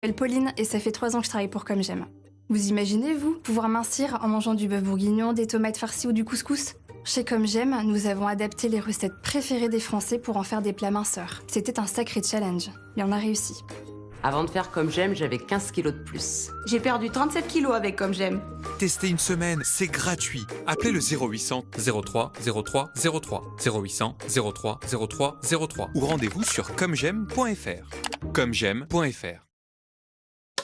Je m'appelle Pauline et ça fait 3 ans que je travaille pour Comme J'aime. Vous imaginez, vous, pouvoir mincir en mangeant du bœuf bourguignon, des tomates farcies ou du couscous? Chez Comme J'aime, nous avons adapté les recettes préférées des Français pour en faire des plats minceurs. C'était un sacré challenge, mais on a réussi. Avant de faire Comme J'aime, j'avais 15 kilos de plus. J'ai perdu 37 kilos avec Comme J'aime. Testez une semaine, c'est gratuit. Appelez le 0800 03 03 03 0800 03 03 03 ou rendez-vous sur commej'aime.fr. commej'aime.fr.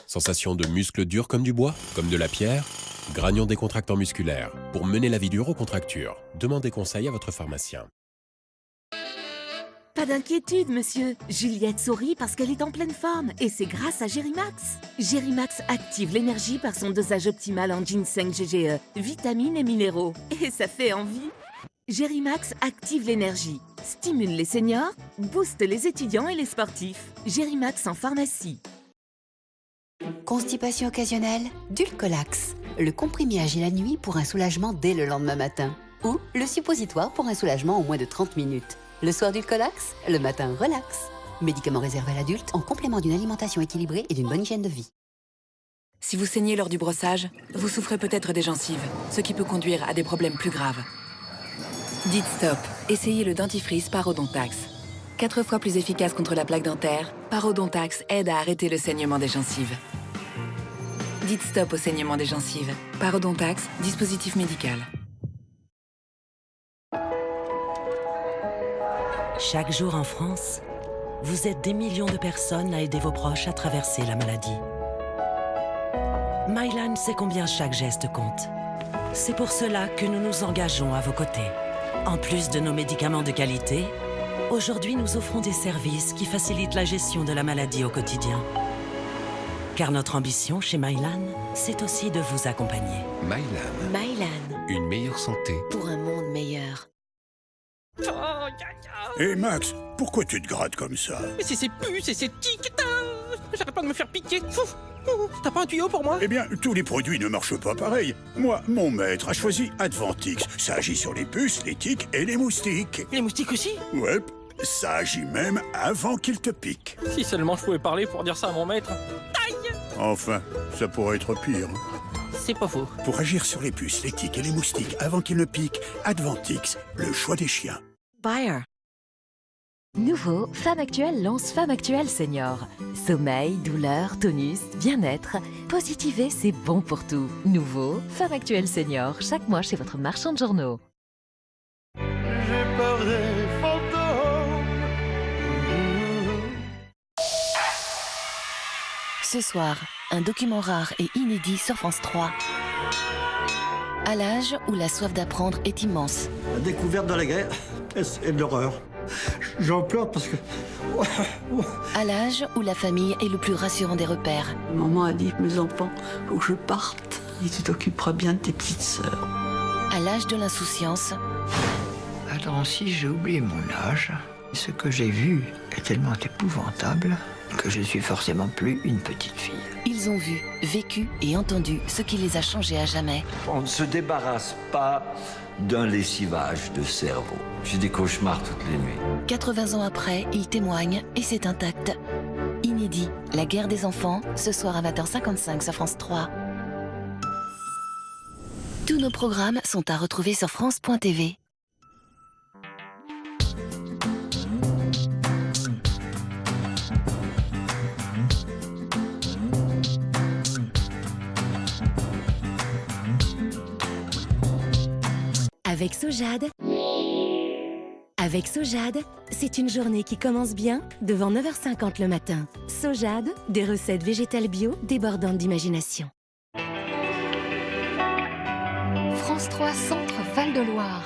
Sensation de muscles durs comme du bois, comme de la pierre? Granion décontractant musculaire. Pour mener la vie dure aux contractures. Demandez conseil à votre pharmacien. Pas d'inquiétude, monsieur. Juliette sourit parce qu'elle est en pleine forme. Et c'est grâce à Gérimax. Gérimax active l'énergie par son dosage optimal en ginseng GGE, vitamines et minéraux. Et ça fait envie. Gérimax active l'énergie, stimule les seniors, booste les étudiants et les sportifs. Gérimax en pharmacie. Constipation occasionnelle, Dulcolax. Le comprimé agit la nuit pour un soulagement dès le lendemain matin. Ou le suppositoire pour un soulagement en moins de 30 minutes. Le soir Dulcolax, le matin relax. Médicament réservé à l'adulte en complément d'une alimentation équilibrée et d'une bonne hygiène de vie. Si vous saignez lors du brossage, vous souffrez peut-être des gencives, ce qui peut conduire à des problèmes plus graves. Dites stop. Essayez le dentifrice Parodontax. 4 fois plus efficace contre la plaque dentaire, Parodontax aide à arrêter le saignement des gencives. Dites stop au saignement des gencives. Parodontax, dispositif médical. Chaque jour en France, vous êtes des millions de personnes à aider vos proches à traverser la maladie. Mylan sait combien chaque geste compte. C'est pour cela que nous nous engageons à vos côtés. En plus de nos médicaments de qualité, aujourd'hui nous offrons des services qui facilitent la gestion de la maladie au quotidien. Car notre ambition chez Mylan, c'est aussi de vous accompagner. Mylan. Mylan. Une meilleure santé. Pour un monde meilleur. Hé Max, pourquoi tu te grattes comme ça? Mais c'est ces puces et ces tiques. J'arrête pas de me faire piquer. T'as pas un tuyau pour moi? Eh bien, tous les produits ne marchent pas pareil. Moi, mon maître a choisi Advantix. Ça agit sur les puces, les tiques et les moustiques. Les moustiques aussi? Ouais, ça agit même avant qu'ils te piquent. Si seulement je pouvais parler pour dire ça à mon maître. Aïe! Enfin, ça pourrait être pire. C'est pas faux. Pour agir sur les puces, les tiques et les moustiques avant qu'ils ne piquent, Advantix, le choix des chiens. Bayer. Nouveau, Femme Actuelle lance Femme Actuelle Senior. Sommeil, douleur, tonus, bien-être. Positiver, c'est bon pour tout. Nouveau, Femme Actuelle Senior, chaque mois chez votre marchand de journaux. J'ai peur des fantômes. Ce soir, un document rare et inédit sur France 3. À l'âge où la soif d'apprendre est immense. La découverte de la guerre, c'est de l'horreur. J'en pleure parce que... À l'âge où la famille est le plus rassurant des repères. Maman a dit, mes enfants, faut que je parte. Et tu t'occuperas bien de tes petites sœurs. À l'âge de l'insouciance. Attends, si j'ai oublié mon âge, ce que j'ai vu est tellement épouvantable que je suis forcément plus une petite fille. Ils ont vu, vécu et entendu ce qui les a changés à jamais. On ne se débarrasse pas d'un lessivage de cerveau. J'ai des cauchemars toutes les nuits. 80 ans après, ils témoignent et c'est intact. Inédit, la guerre des enfants, ce soir à 20h55 sur France 3. Tous nos programmes sont à retrouver sur France.tv. Avec Sojade, c'est une journée qui commence bien devant 9h50 le matin. Sojade, des recettes végétales bio débordantes d'imagination. France 3 Centre Val-de-Loire.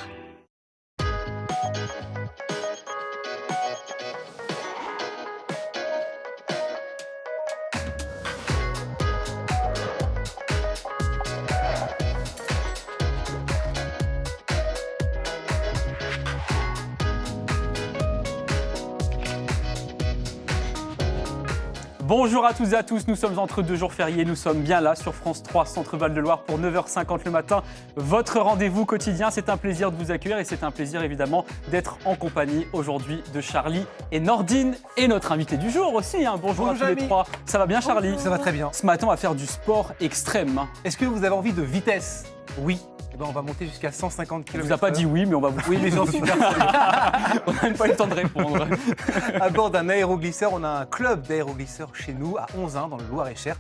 Bonjour à toutes et à tous, nous sommes entre deux jours fériés, nous sommes bien là sur France 3, Centre Val de Loire pour 9h50 le matin. Votre rendez-vous quotidien, c'est un plaisir de vous accueillir et c'est un plaisir évidemment d'être en compagnie aujourd'hui de Charlie et Nordine et notre invité du jour aussi. Bonjour à tous les trois. Ça va bien Charlie? Ça va très bien. Ce matin on va faire du sport extrême. Est-ce que vous avez envie de vitesse? Oui. Eh ben, on va monter jusqu'à 150 km/h. On vous a pas dit oui, mais on va vous... Oui, mais j'en suis persuadé. On n'a même pas eu le temps de répondre. À bord d'un aéroglisseur, on a un club d'aéroglisseurs chez nous, à 11 dans le Loir-et-Cher.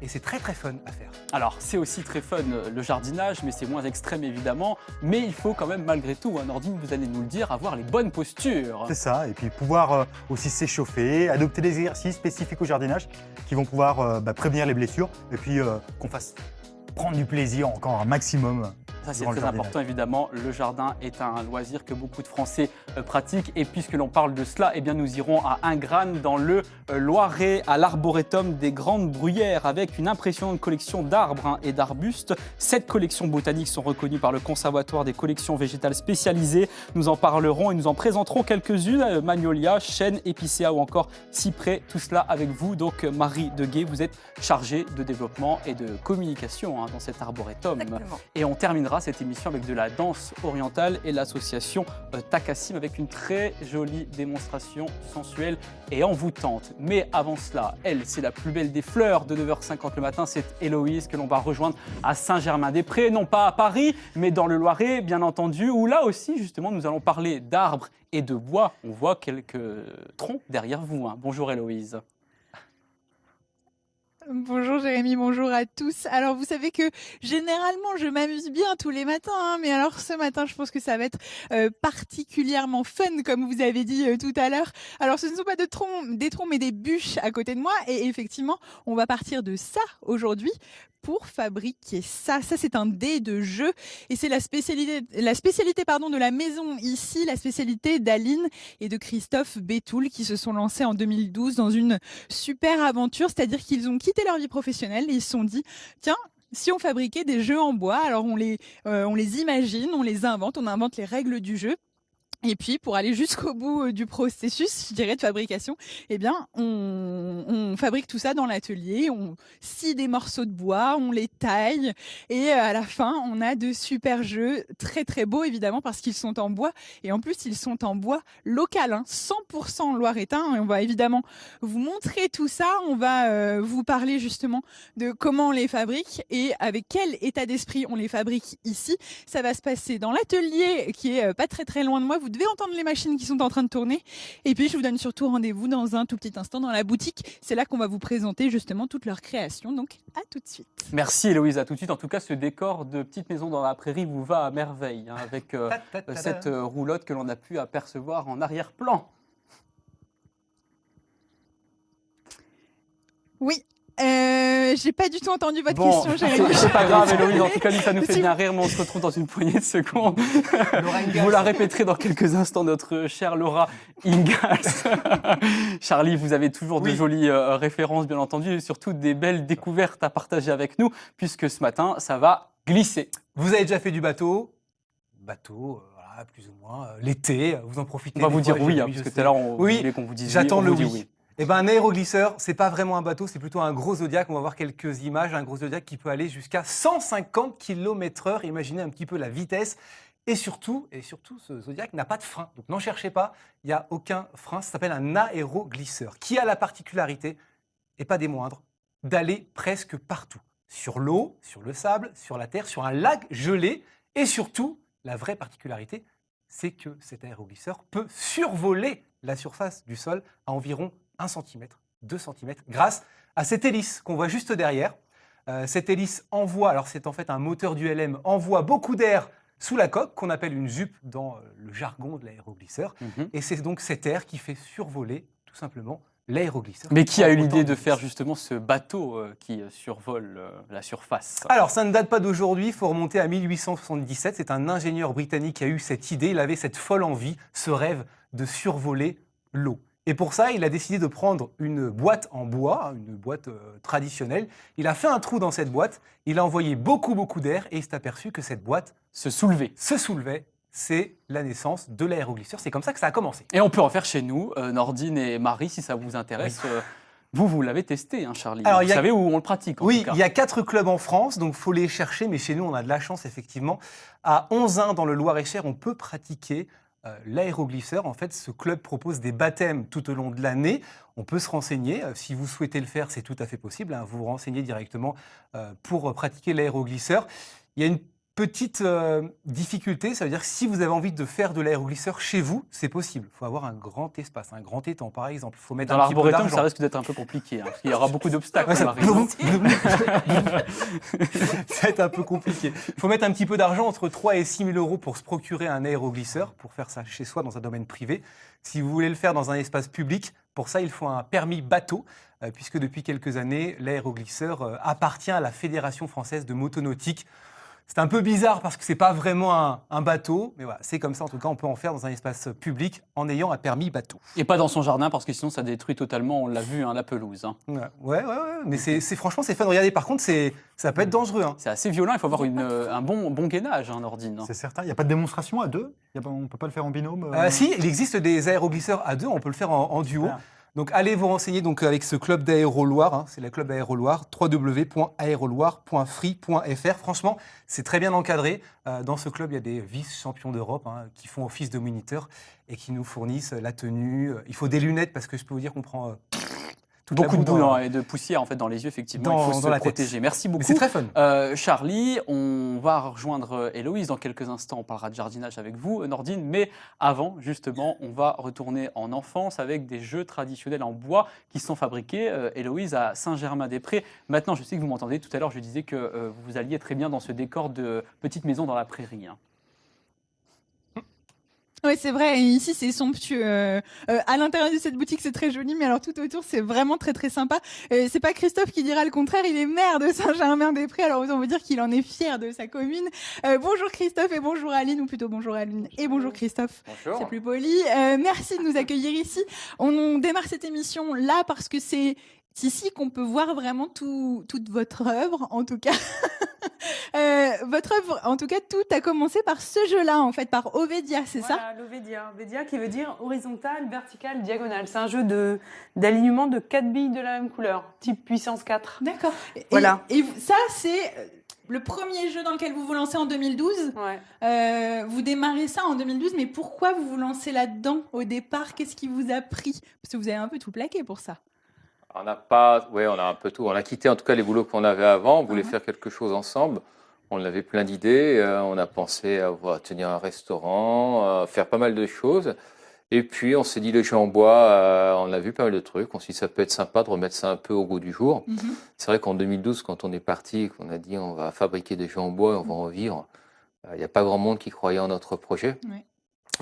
Et c'est très très fun à faire. Alors c'est aussi très fun le jardinage, mais c'est moins extrême évidemment. Mais il faut quand même malgré tout, Nordine, vous allez nous le dire, avoir les bonnes postures. C'est ça, et puis pouvoir aussi s'échauffer, adopter des exercices spécifiques au jardinage qui vont pouvoir prévenir les blessures et puis qu'on fasse prendre du plaisir encore un maximum. Ça, c'est très important, évidemment. Le jardin est un loisir que beaucoup de Français pratiquent. Et puisque l'on parle de cela, eh bien, nous irons à Ingrane, dans le Loiret, à l'arboretum des Grandes Bruyères, avec une impressionnante collection d'arbres et d'arbustes. 7 collections botaniques sont reconnues par le Conservatoire des collections végétales spécialisées. Nous en parlerons et nous en présenterons quelques-unes. Magnolia, chêne, épicéa ou encore cyprès. Tout cela avec vous. Donc, Marie Deguet, vous êtes chargée de développement et de communication dans cet arboretum. Exactement. Et on terminera cette émission avec de la danse orientale et l'association Takassim avec une très jolie démonstration sensuelle et envoûtante. Mais avant cela, elle, c'est la plus belle des fleurs de 9h50 le matin, c'est Héloïse que l'on va rejoindre à Saint-Germain-des-Prés, non pas à Paris, mais dans le Loiret, bien entendu, où là aussi, justement, nous allons parler d'arbres et de bois. On voit quelques troncs derrière vous. Bonjour Héloïse. Bonjour Jérémy, bonjour à tous. Alors vous savez que généralement je m'amuse bien tous les matins, mais alors ce matin je pense que ça va être particulièrement fun comme vous avez dit tout à l'heure. Alors ce ne sont pas des troncs mais des bûches à côté de moi et effectivement on va partir de ça aujourd'hui pour fabriquer ça. Ça, c'est un dé de jeu et c'est la spécialité de la maison ici, la spécialité d'Aline et de Christophe Bétoul qui se sont lancés en 2012 dans une super aventure, c'est-à-dire qu'ils ont quitté leur vie professionnelle et ils se sont dit, tiens, si on fabriquait des jeux en bois, alors on les imagine, on les invente, on invente les règles du jeu. Et puis, pour aller jusqu'au bout du processus, je dirais, de fabrication, eh bien, on fabrique tout ça dans l'atelier, on scie des morceaux de bois, on les taille, et à la fin, on a de super jeux très très beaux, évidemment, parce qu'ils sont en bois, et en plus, ils sont en bois local, 100% loiretain, et on va évidemment vous montrer tout ça, on va vous parler justement de comment on les fabrique, et avec quel état d'esprit on les fabrique ici. Ça va se passer dans l'atelier, qui est pas très très loin de moi. Vous devez entendre les machines qui sont en train de tourner. Et puis, je vous donne surtout rendez-vous dans un tout petit instant dans la boutique. C'est là qu'on va vous présenter justement toute leur création. Donc, à tout de suite. Merci Héloïse, à tout de suite. En tout cas, ce décor de petite maison dans la prairie vous va à merveille, avec cette roulotte que l'on a pu apercevoir en arrière-plan. Oui. J'ai pas du tout entendu votre question, Jérémy. C'est pas grave, Héloïse. En tout cas, ça nous fait bien rire, mais on se retrouve dans une poignée de secondes. Vous la répéterez dans quelques instants, notre chère Laura Ingalls. Charlie, vous avez toujours de jolies références, bien entendu, et surtout des belles découvertes à partager avec nous, puisque ce matin, ça va glisser. Vous avez déjà fait du bateau? Voilà, plus ou moins. L'été, vous en profitez. On va vous dire oui, parce que tout à l'heure, on voulait qu'on vous dise oui. J'attends le oui. Eh ben, un aéroglisseur, c'est pas vraiment un bateau, c'est plutôt un gros Zodiac. On va voir quelques images. Un gros Zodiac qui peut aller jusqu'à 150 km/h. Imaginez un petit peu la vitesse. Et surtout, ce Zodiac n'a pas de frein. Donc n'en cherchez pas, il n'y a aucun frein. Ça s'appelle un aéroglisseur qui a la particularité, et pas des moindres, d'aller presque partout. Sur l'eau, sur le sable, sur la terre, sur un lac gelé. Et surtout, la vraie particularité, c'est que cet aéroglisseur peut survoler la surface du sol à environ 1 cm, 2 cm, grâce à cette hélice qu'on voit juste derrière. Cette hélice envoie, alors c'est en fait un moteur d'ULM, envoie beaucoup d'air sous la coque, qu'on appelle une jupe dans le jargon de l'aéroglisseur. Et c'est donc cet air qui fait survoler, tout simplement, l'aéroglisseur. Mais qui a eu l'idée de faire justement ce bateau qui survole la surface? Alors, ça ne date pas d'aujourd'hui, il faut remonter à 1877. C'est un ingénieur britannique qui a eu cette idée, il avait cette folle envie, ce rêve de survoler l'eau. Et pour ça, il a décidé de prendre une boîte en bois, une boîte traditionnelle. Il a fait un trou dans cette boîte, il a envoyé beaucoup d'air et il s'est aperçu que cette boîte se soulevait. C'est la naissance de l'aéroglisseur. C'est comme ça que ça a commencé. Et on peut en faire chez nous, Nordine et Marie, si ça vous intéresse. Vous l'avez testé, hein, Charlie. Alors, Vous savez où on le pratique, en Oui, tout cas. il y a 4 clubs en France, donc il faut les chercher, mais chez nous, on a de la chance, effectivement. À 11 dans le Loir-et-Cher, on peut pratiquer l'aéroglisseur. En fait, ce club propose des baptêmes tout au long de l'année. On peut se renseigner. Si vous souhaitez le faire, c'est tout à fait possible. Hein. Vous vous renseignez directement pour pratiquer l'aéroglisseur. Il y a une petite difficulté, ça veut dire que si vous avez envie de faire de l'aéroglisseur chez vous, c'est possible. Il faut avoir un grand espace, un grand étang par exemple. Il faut mettre Dans un petit peu l'arboretum, d'argent. ça risque d'être un peu compliqué, hein, parce qu'il y aura beaucoup d'obstacles. Ouais, ça ça va être un peu compliqué. Il faut mettre un petit peu d'argent, entre 3 et 6 000 euros pour se procurer un aéroglisseur, pour faire ça chez soi dans un domaine privé. Si vous voulez le faire dans un espace public, pour ça, il faut un permis bateau, puisque depuis quelques années, l'aéroglisseur appartient à la Fédération française de motonautique. C'est un peu bizarre parce que c'est pas vraiment un bateau, mais voilà, c'est comme ça. En tout cas, on peut en faire dans un espace public en ayant un permis bateau. Et pas dans son jardin, parce que sinon ça détruit totalement, on l'a vu, hein, la pelouse. Hein. Ouais. Mais franchement, c'est fun. Regardez, par contre, ça peut être dangereux. Hein. C'est assez violent, il faut avoir un bon gainage, hein, Nordine. C'est certain. Il n'y a pas de démonstration à deux? On ne peut pas le faire en binôme Si, il existe des aéroglisseurs à 2, on peut le faire en duo. Super. Donc allez vous renseigner donc, avec ce club d'Aéroloire, hein, c'est le club Aéroloire, www.aéroloire.free.fr. Franchement, c'est très bien encadré. Dans ce club, il y a des vice-champions d'Europe hein, qui font office de moniteurs et qui nous fournissent la tenue. Il faut des lunettes parce que je peux vous dire qu'on prend beaucoup de boue et de poussière en fait, dans les yeux, effectivement. Il faut se protéger. Merci beaucoup. C'est très fun. Charlie, on va rejoindre Héloïse dans quelques instants. On parlera de jardinage avec vous, Nordine. Mais avant, justement, on va retourner en enfance avec des jeux traditionnels en bois qui sont fabriqués, Héloïse, à Saint-Germain-des-Prés. Maintenant, je sais que vous m'entendez. Tout à l'heure, je disais que vous alliez très bien dans ce décor de petite maison dans la prairie. Hein. Oui, c'est vrai. Et ici, c'est somptueux. À l'intérieur de cette boutique, c'est très joli, mais alors tout autour, c'est vraiment très très sympa. C'est pas Christophe qui dira le contraire. Il est maire de Saint-Germain-des-Prés, alors on veut dire qu'il en est fier de sa commune. Bonjour Christophe et bonjour Aline, ou plutôt bonjour Aline et bonjour Christophe. Bonjour. C'est plus poli. Merci de nous accueillir ici. On démarre cette émission là parce que c'est ici qu'on peut voir vraiment toute votre œuvre, en tout cas. Votre œuvre, en tout cas, tout a commencé par ce jeu-là, en fait, par Ovedia, c'est ça? L'Ovedia. Ovedia qui veut dire horizontal, vertical, diagonal. C'est un jeu d'alignement de 4 billes de la même couleur, type puissance 4. D'accord. Voilà. Et ça, c'est le premier jeu dans lequel vous vous lancez en 2012. Ouais. Vous démarrez ça en 2012, mais pourquoi vous vous lancez là-dedans au départ? Qu'est-ce qui vous a pris? Parce que vous avez un peu tout plaqué pour ça. On a un peu tout. On a quitté en tout cas les boulots qu'on avait avant. On voulait faire quelque chose ensemble. On avait plein d'idées. On a pensé à tenir un restaurant, faire pas mal de choses. Et puis on s'est dit les jeux en bois, on a vu pas mal de trucs. On s'est dit ça peut être sympa de remettre ça un peu au goût du jour. C'est vrai qu'en 2012, quand on est parti, qu'on a dit on va fabriquer des jeux en bois et on va en vivre, il n'y a pas grand monde qui croyait en notre projet.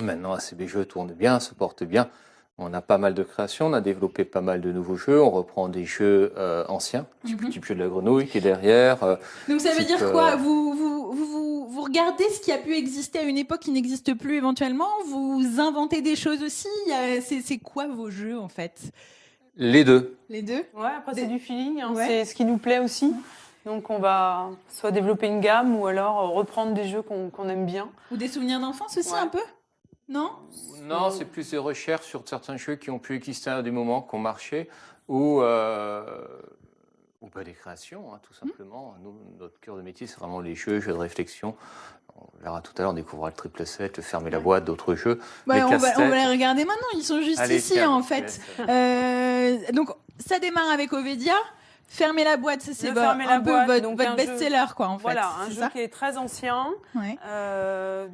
Maintenant, ACB Jeux tourne bien, se porte bien. On a pas mal de créations, on a développé pas mal de nouveaux jeux, on reprend des jeux anciens, type jeu de la grenouille qui est derrière. Donc ça veut dire quoi? Vous regardez ce qui a pu exister à une époque qui n'existe plus éventuellement? Vous inventez des choses aussi? C'est quoi vos jeux en fait? Les deux. Les deux? Ouais, après c'est du feeling, hein, c'est ce qui nous plaît aussi. Donc on va soit développer une gamme ou alors reprendre des jeux qu'on aime bien. Ou des souvenirs d'enfance aussi un peu? Non? Non, c'est plus des recherches sur certains jeux qui ont pu exister à des moments, qui ont marché, ou des créations, hein, tout simplement. Nous, notre cœur de métier, c'est vraiment les jeux de réflexion. On verra tout à l'heure, on découvrira le triple 7, le fermer la boîte, d'autres jeux. On va les regarder maintenant, ils sont juste ici en fait. Donc ça démarre avec Ovedia. Fermer la boîte, c'est un peu votre best-seller, quoi, en fait. Voilà, un jeu qui est très ancien,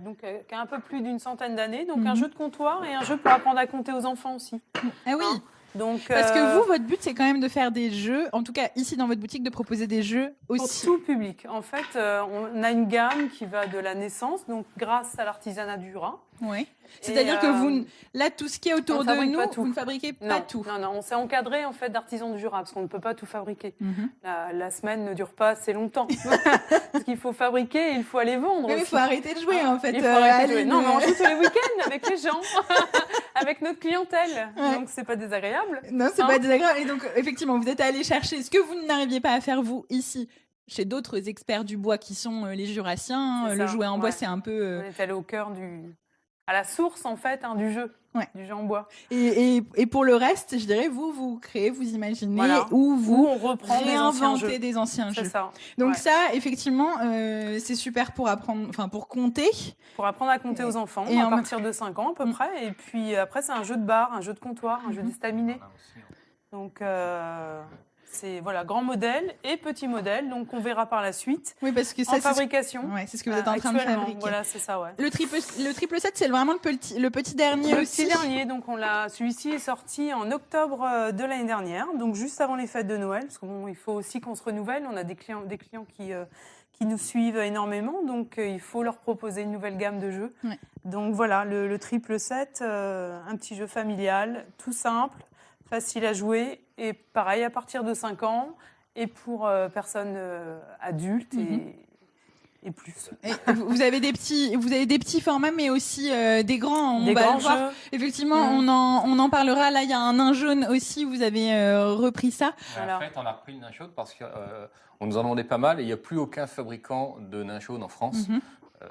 donc qui a un peu plus d'une centaine d'années. Donc un jeu de comptoir et un jeu pour apprendre à compter aux enfants aussi. Ah oui. Donc, parce que vous, votre but, c'est quand même de faire des jeux, en tout cas ici dans votre boutique, de proposer des jeux aussi. Pour tout public. En fait, on a une gamme qui va de la naissance, donc grâce à l'artisanat du Jura. Oui. C'est-à-dire que vous, là, tout ce qui est autour de nous, vous ne fabriquez pas tout. Non, on s'est encadré en fait d'artisans du Jura parce qu'on ne peut pas tout fabriquer. La semaine ne dure pas assez longtemps. Parce qu'il faut fabriquer et il faut aller vendre. Mais il faut arrêter de jouer en fait. Il faut arrêter de jouer. Non, mais on joue tous les week-ends avec les gens, avec notre clientèle. Donc c'est pas désagréable. Non, c'est pas désagréable. Et donc effectivement, vous êtes allé chercher ce que vous n'arriviez pas à faire vous ici. Chez d'autres experts du bois qui sont les Jurassiens, le jouet en bois, c'est un peu. On est allé au cœur du à la source en fait du jeu. Du jeu en bois. Et pour le reste, je dirais, vous créez, vous imaginez, Voilà. ou vous on reprend réinventez des anciens jeux. C'est ça. Donc ça, effectivement, c'est super pour apprendre, enfin pour compter. Pour apprendre à compter aux enfants, à partir de 5 ans à peu près. Et puis après, c'est un jeu de bar, un jeu de comptoir, un jeu d'estaminet. Donc c'est grand modèle et petit modèle, donc on verra par la suite. Oui, parce que ça, en fabrication. C'est ce que vous êtes en train de fabriquer. Voilà, c'est ça, ouais. Le triple 7, c'est vraiment le petit dernier aussi. Le petit dernier, donc celui-ci est sorti en octobre de l'année dernière, donc juste avant les fêtes de Noël, parce qu'il faut aussi qu'on se renouvelle. On a des clients qui nous suivent énormément, donc il faut leur proposer une nouvelle gamme de jeux. Ouais. Donc voilà, le triple 7, un petit jeu familial, tout simple, facile à jouer, et pareil à partir de 5 ans, et pour personnes adultes et plus. Et vous avez des petits formats, mais aussi des grands. Des grands jeux. Effectivement, on en parlera. Là, il y a un nain jaune aussi. Vous avez repris ça. En fait, on a repris le nain jaune parce qu'on nous en demandait pas mal et il n'y a plus aucun fabricant de nain jaune en France.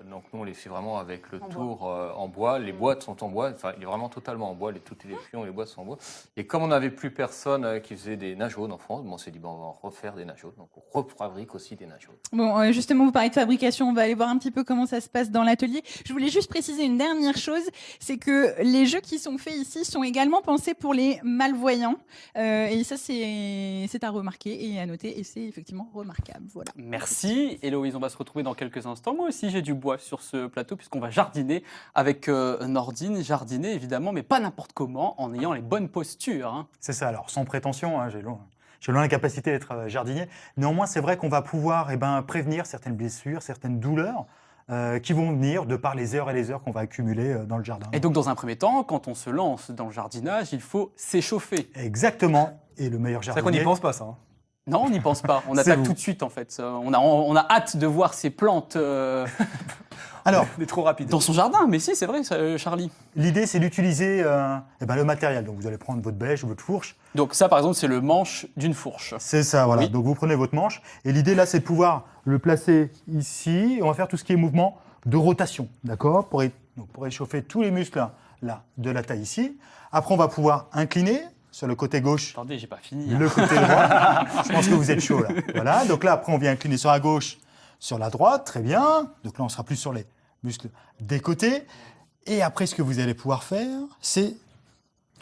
Donc nous, on les fait vraiment avec le tour en bois. Les boîtes sont en bois. Enfin, il est vraiment totalement en bois. Toutes les pions et les boîtes sont en bois. Et comme on n'avait plus personne qui faisait des nains jaunes en France, on s'est dit, on va en refaire des nains jaunes. Donc on refabrique aussi des nains jaunes. Bon, justement, vous parlez de fabrication. On va aller voir un petit peu comment ça se passe dans l'atelier. Je voulais juste préciser une dernière chose. C'est que les jeux qui sont faits ici sont également pensés pour les malvoyants. Et ça, c'est à remarquer et à noter. Et c'est effectivement remarquable. Voilà. Merci. Héloïse, on va se retrouver dans quelques instants. Moi aussi, j'ai du bois sur ce plateau puisqu'on va jardiner avec Nordine. Jardiner, évidemment, mais pas n'importe comment, en ayant les bonnes postures. Hein. C'est ça. Alors, sans prétention, j'ai loin la capacité d'être jardinier. Néanmoins, c'est vrai qu'on va pouvoir prévenir certaines blessures, certaines douleurs qui vont venir de par les heures et les heures qu'on va accumuler dans le jardin. Et donc, dans un premier temps, quand on se lance dans le jardinage, il faut s'échauffer. Exactement. Et le meilleur jardinier... C'est vrai qu'on n'y pense pas, ça. Hein. Non, on n'y pense pas. On attaque tout de suite, en fait. On a hâte de voir ces plantes... Alors, on est trop rapide. Dans son jardin, mais si, c'est vrai, Charlie. L'idée, c'est d'utiliser le matériel. Donc, vous allez prendre votre bêche, votre fourche. Donc ça, par exemple, c'est le manche d'une fourche. C'est ça, voilà. Oui. Donc, vous prenez votre manche. Et l'idée, là, c'est de pouvoir le placer ici. Et on va faire tout ce qui est mouvement de rotation, d'accord, pour échauffer tous les muscles là, de la taille ici. Après, on va pouvoir incliner sur le côté gauche. Attendez, j'ai pas fini. Le côté droit. Je pense que vous êtes chaud, là. Voilà. Donc là, après, on vient incliner sur la gauche, sur la droite. Très bien. Donc là, on sera plus sur les muscles des côtés. Et après, ce que vous allez pouvoir faire, c'est...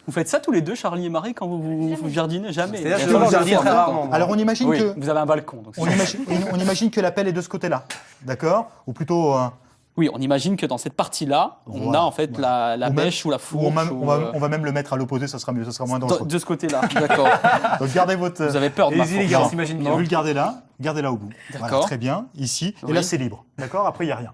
Vous faites ça tous les deux, Charlie et Marie, quand vous jardinez? Jamais. Alors, on imagine que... Vous avez un balcon. Donc on imagine que la pelle est de ce côté-là. D'accord? Ou plutôt... Oui, on imagine que dans cette partie-là, on a en fait la bêche ou la fourche. On va même le mettre à l'opposé, ça sera mieux, ça sera moins dangereux. De ce côté-là, d'accord. Donc gardez votre... Vous avez peur de ma fourche. Les gars, on s'imagine bien. Vous le gardez là au bout. D'accord. Voilà, très bien, ici. Et là, c'est libre. D'accord? Après, il n'y a rien.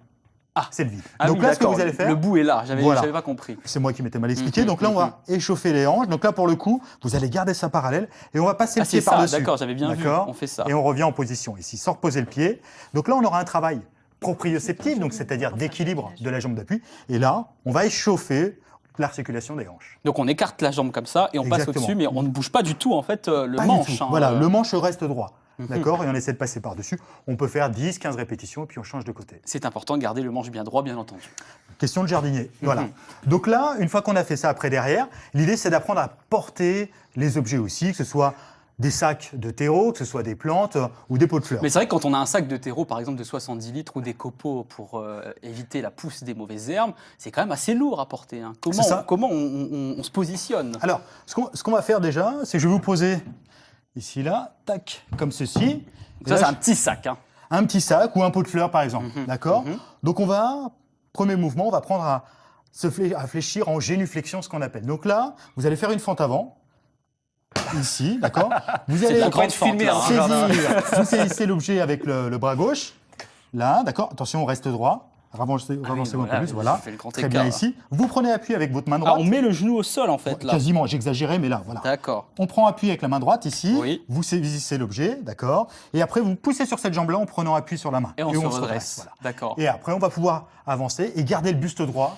Ah, c'est le vide. Ah donc oui, là, ce que vous allez faire... Le bout est là, j'avais pas compris. C'est moi qui m'étais mal expliqué. Donc là, on va échauffer les hanches. Donc là, pour le coup, vous allez garder ça parallèle et on va passer le pied par-dessus. D'accord, j'avais bien vu, on fait ça. Et on revient en position ici, sans reposer le pied. Donc là, on aura un travail proprioceptif, donc c'est-à-dire d'équilibre de la jambe d'appui. Et là, on va échauffer l'articulation des hanches. Donc on écarte la jambe comme ça et on passe au-dessus, mais on ne bouge pas du tout en fait le manche. Hein, voilà, le manche reste droit. D'accord? Et on essaie de passer par-dessus. On peut faire 10, 15 répétitions et puis on change de côté. C'est important de garder le manche bien droit, bien entendu. Question de jardinier. Voilà. Donc là, une fois qu'on a fait ça après derrière, l'idée c'est d'apprendre à porter les objets aussi, que ce soit des sacs de terreau, que ce soit des plantes ou des pots de fleurs. Mais c'est vrai que quand on a un sac de terreau, par exemple de 70 litres ou des copeaux pour éviter la pousse des mauvaises herbes, c'est quand même assez lourd à porter. Hein. Comment on se positionne? Alors, ce qu'on va faire déjà, c'est que je vais vous poser ici, là, tac, comme ceci. Donc ça, c'est un petit sac. Hein. Un petit sac ou un pot de fleurs, par exemple. D'accord? Donc on va, premier mouvement, on va prendre à fléchir en génuflexion, ce qu'on appelle. Donc là, vous allez faire une fente avant. Ici, d'accord? Vous allez saisir l'objet avec le bras gauche. Là, d'accord? Attention, on reste droit. Avancez un peu plus, voilà. Très bien ici. Vous prenez appui avec votre main droite. Ah, on met le genou au sol en fait là. Quasiment, j'exagérais, mais là, voilà. D'accord. On prend appui avec la main droite ici. Oui. Vous saisissez l'objet, d'accord? Et après, vous poussez sur cette jambe-là en prenant appui sur la main. Et on se redresse. Voilà. D'accord. Et après, on va pouvoir avancer et garder le buste droit.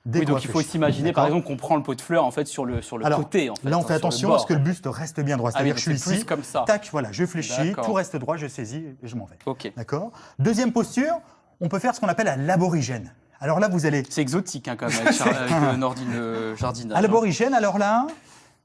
Oui, donc il faut s'imaginer par exemple qu'on prend le pot de fleurs en fait sur le côté. En fait, là, on fait attention à ce que le buste reste bien droit. C'est-à-dire que je suis ici, comme ça. Tac, voilà, je fléchis, tout reste droit, je saisis et je m'en vais. Ok. D'accord. Deuxième posture, on peut faire ce qu'on appelle à l'aborigène. Alors là, vous allez... C'est exotique quand même avec le jardinage. À l'aborigène, alors là,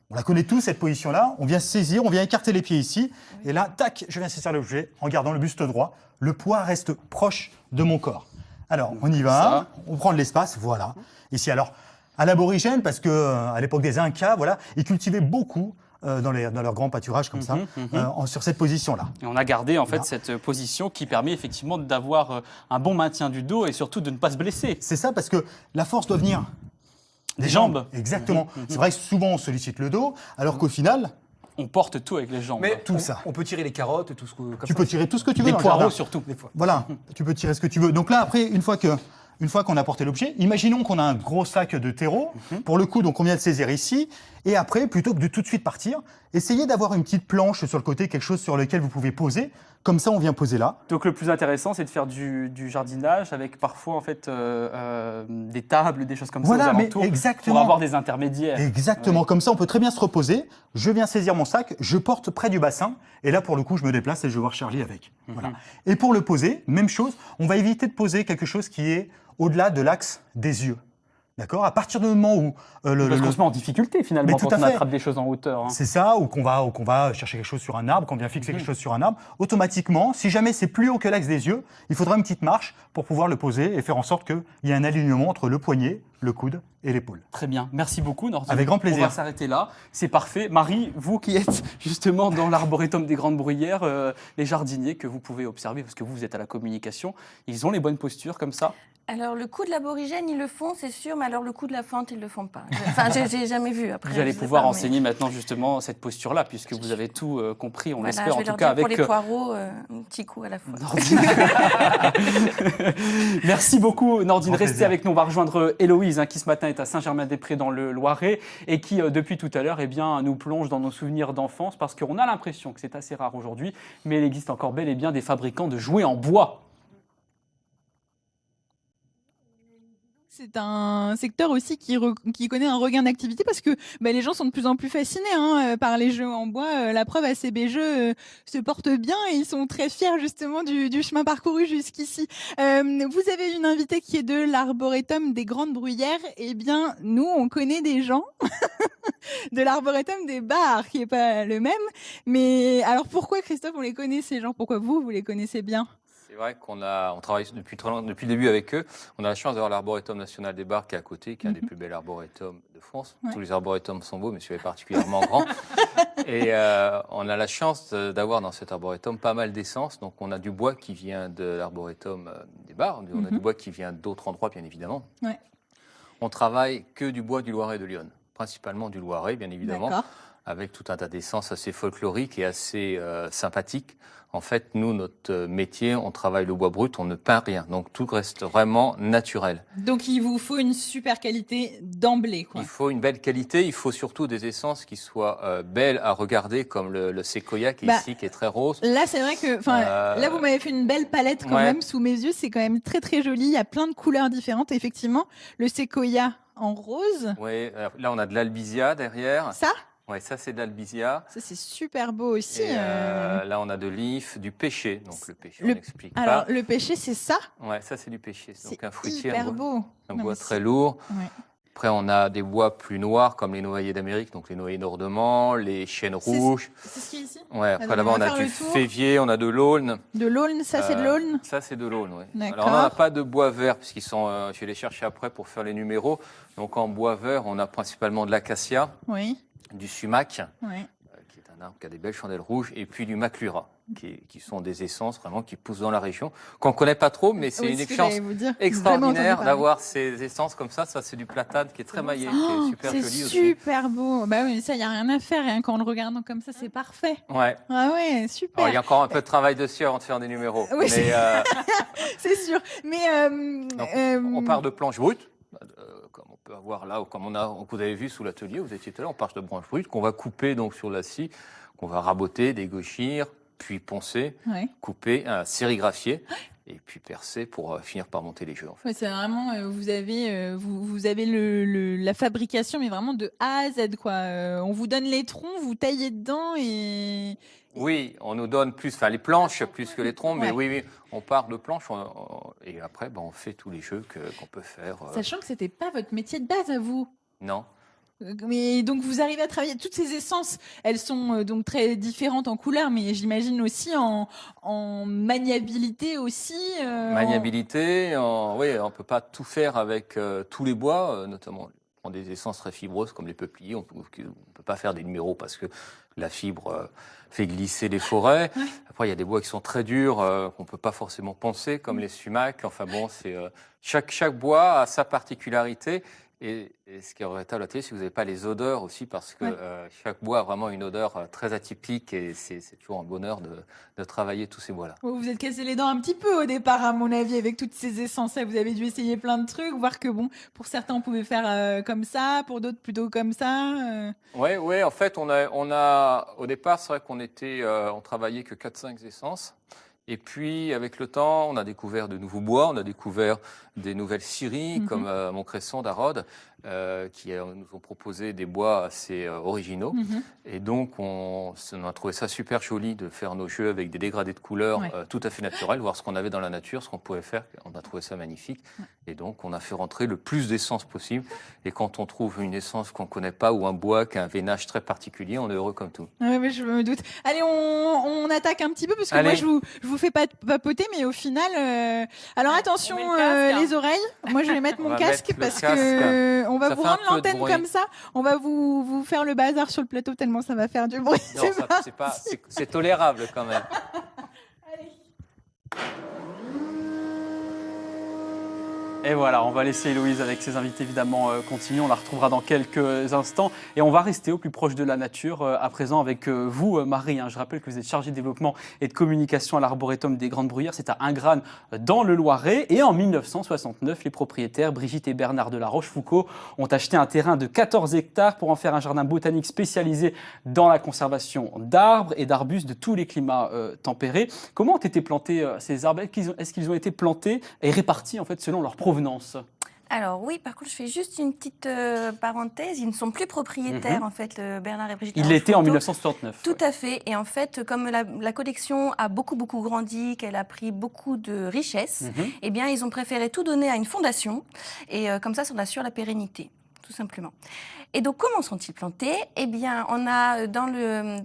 on la connaît tous, cette position-là. On vient saisir, on vient écarter les pieds ici. Et là, tac, je viens saisir l'objet en gardant le buste droit. Le poids reste proche de mon corps. Alors, on y va, on prend de l'espace, voilà. Ici, alors, à l'aborigène, parce qu'à l'époque des Incas, voilà, ils cultivaient beaucoup dans leur grand pâturage comme ça, sur cette position-là. Et on a gardé en fait cette position qui permet effectivement d'avoir un bon maintien du dos et surtout de ne pas se blesser. C'est ça, parce que la force doit venir des jambes. Exactement. C'est vrai que souvent on sollicite le dos, alors qu'au final... On porte tout avec les jambes. Mais tout ça. On peut tirer les carottes, tout ce que... Tu peux tirer tout ce que tu veux. Des dans le poireaux jardin. surtout. Voilà, tu peux tirer ce que tu veux. Donc là, après, une fois qu'on a porté l'objet, imaginons qu'on a un gros sac de terreau. Pour le coup, donc on vient de saisir ici. Et après, plutôt que de tout de suite partir, essayez d'avoir une petite planche sur le côté, quelque chose sur lequel vous pouvez poser. Comme ça, on vient poser là. Donc le plus intéressant, c'est de faire du jardinage avec parfois en fait des tables, des choses comme ça aux alentours, exactement. pour avoir des intermédiaires. Exactement, comme ça on peut très bien se reposer. Je viens saisir mon sac, je porte près du bassin, et là pour le coup je me déplace et je vais voir Charlie avec. Voilà. Et pour le poser, même chose, on va éviter de poser quelque chose qui est au-delà de l'axe des yeux. D'accord. À partir du moment où parce qu'on se met en difficulté finalement quand on attrape des choses en hauteur. Hein. C'est ça, ou qu'on va chercher quelque chose sur un arbre, qu'on vient fixer quelque chose sur un arbre. Automatiquement, si jamais c'est plus haut que l'axe des yeux, il faudra une petite marche pour pouvoir le poser et faire en sorte qu'il y ait un alignement entre le poignet, le coude et l'épaule. Très bien, merci beaucoup Nordine. Avec grand plaisir. On va s'arrêter là, c'est parfait. Marie, vous qui êtes justement dans l'arboretum des Grandes Bruyères, les jardiniers que vous pouvez observer, parce que vous êtes à la communication, ils ont les bonnes postures comme ça? Alors, le coup de l'aborigène, ils le font, c'est sûr, mais alors le coup de la fente, ils ne le font pas. Enfin, j'ai jamais vu après. Vous allez pouvoir enseigner maintenant justement cette posture-là, puisque vous avez tout compris, on l'espère en tout cas avec... Pour les poireaux, un petit coup à la fois. Merci beaucoup Nordine, restez avec nous, on va rejoindre Héloïse, qui ce matin est à Saint-Germain-des-Prés dans le Loiret, et qui depuis tout à l'heure nous plonge dans nos souvenirs d'enfance, parce qu'on a l'impression que c'est assez rare aujourd'hui, mais il existe encore bel et bien des fabricants de jouets en bois. C'est un secteur aussi qui connaît un regain d'activité parce que les gens sont de plus en plus fascinés par les jeux en bois. La preuve, ACB Jeux se portent bien et ils sont très fiers justement du chemin parcouru jusqu'ici. Vous avez une invitée qui est de l'arboretum des Grandes Bruyères. Eh bien, nous, on connaît des gens de l'arboretum des Bars, qui n'est pas le même. Mais alors pourquoi, Christophe, on les connaît ces gens? Pourquoi vous les connaissez bien? C'est vrai on travaille depuis le début avec eux. On a la chance d'avoir l'Arboretum national des Bars qui est à côté, qui est un des plus bels arboretums de France. Ouais. Tous les arboretums sont beaux, mais celui-là est particulièrement grand. Et on a la chance d'avoir dans cet arboretum pas mal d'essence. Donc on a du bois qui vient de l'Arboretum des Bars, on a du bois qui vient d'autres endroits, bien évidemment. Ouais. On travaille que du bois du Loiret et de l'Yonne, principalement du Loiret, bien évidemment, avec tout un tas d'essences assez folkloriques et assez sympathiques. En fait, nous, notre métier, on travaille le bois brut, on ne peint rien. Donc, tout reste vraiment naturel. Donc, il vous faut une super qualité d'emblée, quoi. Il faut une belle qualité. Il faut surtout des essences qui soient belles à regarder, comme le séquoia qui est ici, qui est très rose. Là, c'est vrai que... Là, vous m'avez fait une belle palette quand même sous mes yeux. C'est quand même très, très joli. Il y a plein de couleurs différentes. Effectivement, le séquoia en rose. Oui, là, on a de l'albizia derrière. Ça ? Oui, ça c'est de l'albizia. Ça c'est super beau aussi. Et là on a de l'if, du pêcher. Donc le pêcher, on n'explique pas. Alors le pêcher c'est ça? Oui, ça c'est du pêcher. Donc un fruitier, hyper beau. Un bois très lourd. Ouais. Après on a des bois plus noirs comme les noyers d'Amérique, donc les noyers nordemans, les chênes rouges. C'est ce qui est ici? Ouais, après là-bas on a du févier, on a de l'aulne. De l'aulne, ça c'est de l'aulne? Ça c'est de l'aulne, oui. Alors on n'a pas de bois vert, puisqu'ils sont, je vais les chercher après pour faire les numéros. Donc en bois vert, on a principalement de l'acacia. Oui. Du sumac, qui est un arbre qui a des belles chandelles rouges, et puis du maclura, qui sont des essences vraiment qui poussent dans la région, qu'on ne connaît pas trop, mais c'est une chance extraordinaire d'avoir ces essences comme ça. Ça, c'est du platane qui est très maillé, qui est super joli aussi. C'est super beau. Bah oui, ça, il n'y a rien à faire. Hein. Quand on le regarde comme ça, c'est parfait. Ouais. Ah ouais, super. Alors, il y a encore un peu de travail dessus avant de faire des numéros. Oui, mais c'est sûr. Mais donc, on part de planches brutes. Comme on peut avoir là, comme vous avez vu sous l'atelier, vous étiez tout à l'heure, on part de branches brutes qu'on va couper donc sur la scie, qu'on va raboter, dégauchir, puis poncer, couper, sérigraphier. et puis percer pour finir par monter les jeux. En fait. Ouais, c'est vraiment, vous avez la fabrication, mais vraiment de A à Z, quoi. On vous donne les troncs, vous taillez dedans et... Oui, on nous donne plus, enfin les planches plus que les troncs, mais Ouais. oui, on part de planches et après on fait tous les jeux qu'on peut faire. Sachant que c'était pas votre métier de base à vous. Non. Mais donc vous arrivez à travailler toutes ces essences, elles sont donc très différentes en couleur, mais j'imagine aussi en maniabilité aussi. Maniabilité, oui, on peut pas tout faire avec tous les bois, notamment on prend des essences très fibreuses comme les peupliers, on peut pas faire des numéros parce que la fibre fait glisser les forêts. Ouais. Après, il y a des bois qui sont très durs, qu'on peut pas forcément poncer, comme les sumacs. Enfin bon, c'est chaque bois a sa particularité. Et ce qui est regrettable à la télé, c'est que vous n'avez pas les odeurs aussi, parce que chaque bois a vraiment une odeur très atypique, et c'est toujours un bonheur de travailler tous ces bois-là. Vous vous êtes cassé les dents un petit peu au départ, à mon avis, avec toutes ces essences. Vous avez dû essayer plein de trucs, voir que bon, pour certains on pouvait faire comme ça, pour d'autres plutôt comme ça. Oui, en fait, on a au départ, c'est vrai on travaillait que 4-5 essences. Et puis, avec le temps, on a découvert de nouveaux bois, on a découvert des nouvelles scieries, comme Montcresson d'Arode, qui nous ont proposé des bois assez originaux. Et donc, on a trouvé ça super joli de faire nos jeux avec des dégradés de couleurs tout à fait naturels, voir ce qu'on avait dans la nature, ce qu'on pouvait faire. On a trouvé ça magnifique. Et donc, on a fait rentrer le plus d'essence possible. Et quand on trouve une essence qu'on ne connaît pas ou un bois qui a un veinage très particulier, on est heureux comme tout. Oui, mais je me doute. Allez, on attaque un petit peu, parce que Allez. moi, je vous fais pas papoter, mais au final... Alors attention, les oreilles. Moi, je vais mettre mon casque, parce que on va Ça vous fait un rendre peu de l'antenne bruit. comme ça. On va vous faire le bazar sur le plateau, tellement ça va faire du bruit. Non, c'est tolérable quand même. Et voilà, on va laisser Héloïse avec ses invités évidemment continuer. On la retrouvera dans quelques instants. Et on va rester au plus proche de la nature à présent avec vous, Marie. Je rappelle que vous êtes chargée de développement et de communication à l'Arboretum des Grandes Bruyères. C'est à Ingrane, dans le Loiret. Et en 1969, les propriétaires, Brigitte et Bernard de la Rochefoucauld, ont acheté un terrain de 14 hectares pour en faire un jardin botanique spécialisé dans la conservation d'arbres et d'arbustes de tous les climats tempérés. Comment ont été plantés ces arbres? Est-ce qu'ils ont été plantés et répartis en fait, selon leur provenance? Alors oui, par contre, je fais juste une petite parenthèse. Ils ne sont plus propriétaires, en fait, Bernard et Brigitte. Il l'était en 1969. Tout à fait. Et en fait, comme la collection a beaucoup grandi, qu'elle a pris beaucoup de richesses, eh bien, ils ont préféré tout donner à une fondation. Et comme ça on assure la pérennité, tout simplement. Et donc, comment sont-ils plantés? Eh bien, on a dans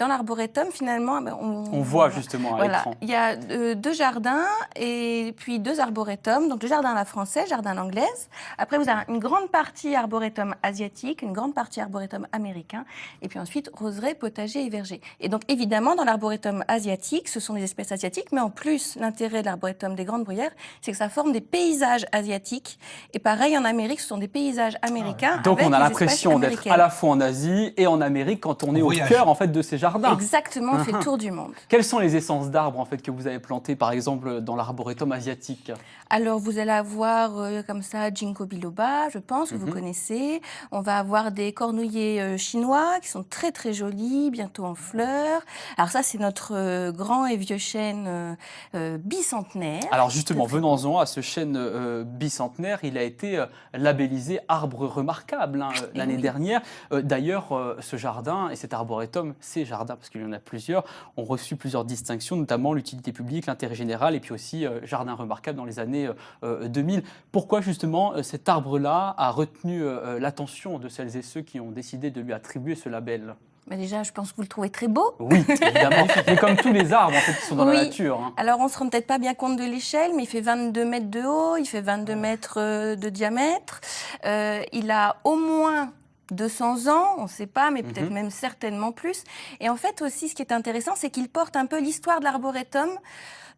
l'arboretum, finalement... On voit justement à l'écran. Il y a 2 jardins et puis 2 arboretums. Donc, le jardin à la française, jardin à l'anglaise. Après, vous avez une grande partie arboretum asiatique, une grande partie arboretum américain. Et puis ensuite, roseraie, potager et verger. Et donc, évidemment, dans l'arboretum asiatique, ce sont des espèces asiatiques. Mais en plus, l'intérêt de l'arboretum des Grandes Bruyères, c'est que ça forme des paysages asiatiques. Et pareil, en Amérique, ce sont des paysages américains. Donc, avec on a des l'impression espèces d'être à la fois en Asie et en Amérique quand on est au cœur en fait de ces jardins. Exactement, on fait le tour du monde. Quelles sont les essences d'arbres en fait que vous avez plantées par exemple dans l'arboretum asiatique? Alors vous allez avoir comme ça Ginkgo biloba, je pense que vous connaissez. On va avoir des cornouillers chinois qui sont très très jolis, bientôt en fleurs. Alors ça c'est notre grand et vieux chêne bicentenaire. Alors justement, venons-en à ce chêne bicentenaire. Il a été labellisé arbre remarquable l'année dernière. D'ailleurs, ce jardin et cet arboretum, ces jardins, parce qu'il y en a plusieurs, ont reçu plusieurs distinctions, notamment l'utilité publique, l'intérêt général et puis aussi jardin remarquable dans les années 2000. Pourquoi justement cet arbre-là a retenu l'attention de celles et ceux qui ont décidé de lui attribuer ce label? Mais déjà, je pense que vous le trouvez très beau. Oui, évidemment. Mais comme tous les arbres en fait, qui sont dans la nature. Alors, on ne se rend peut-être pas bien compte de l'échelle, mais il fait 22 mètres de haut, il fait 22 mètres de diamètre. Il a au moins 200 ans, on ne sait pas, mais peut-être même certainement plus. Et en fait aussi, ce qui est intéressant, c'est qu'il porte un peu l'histoire de l'arboretum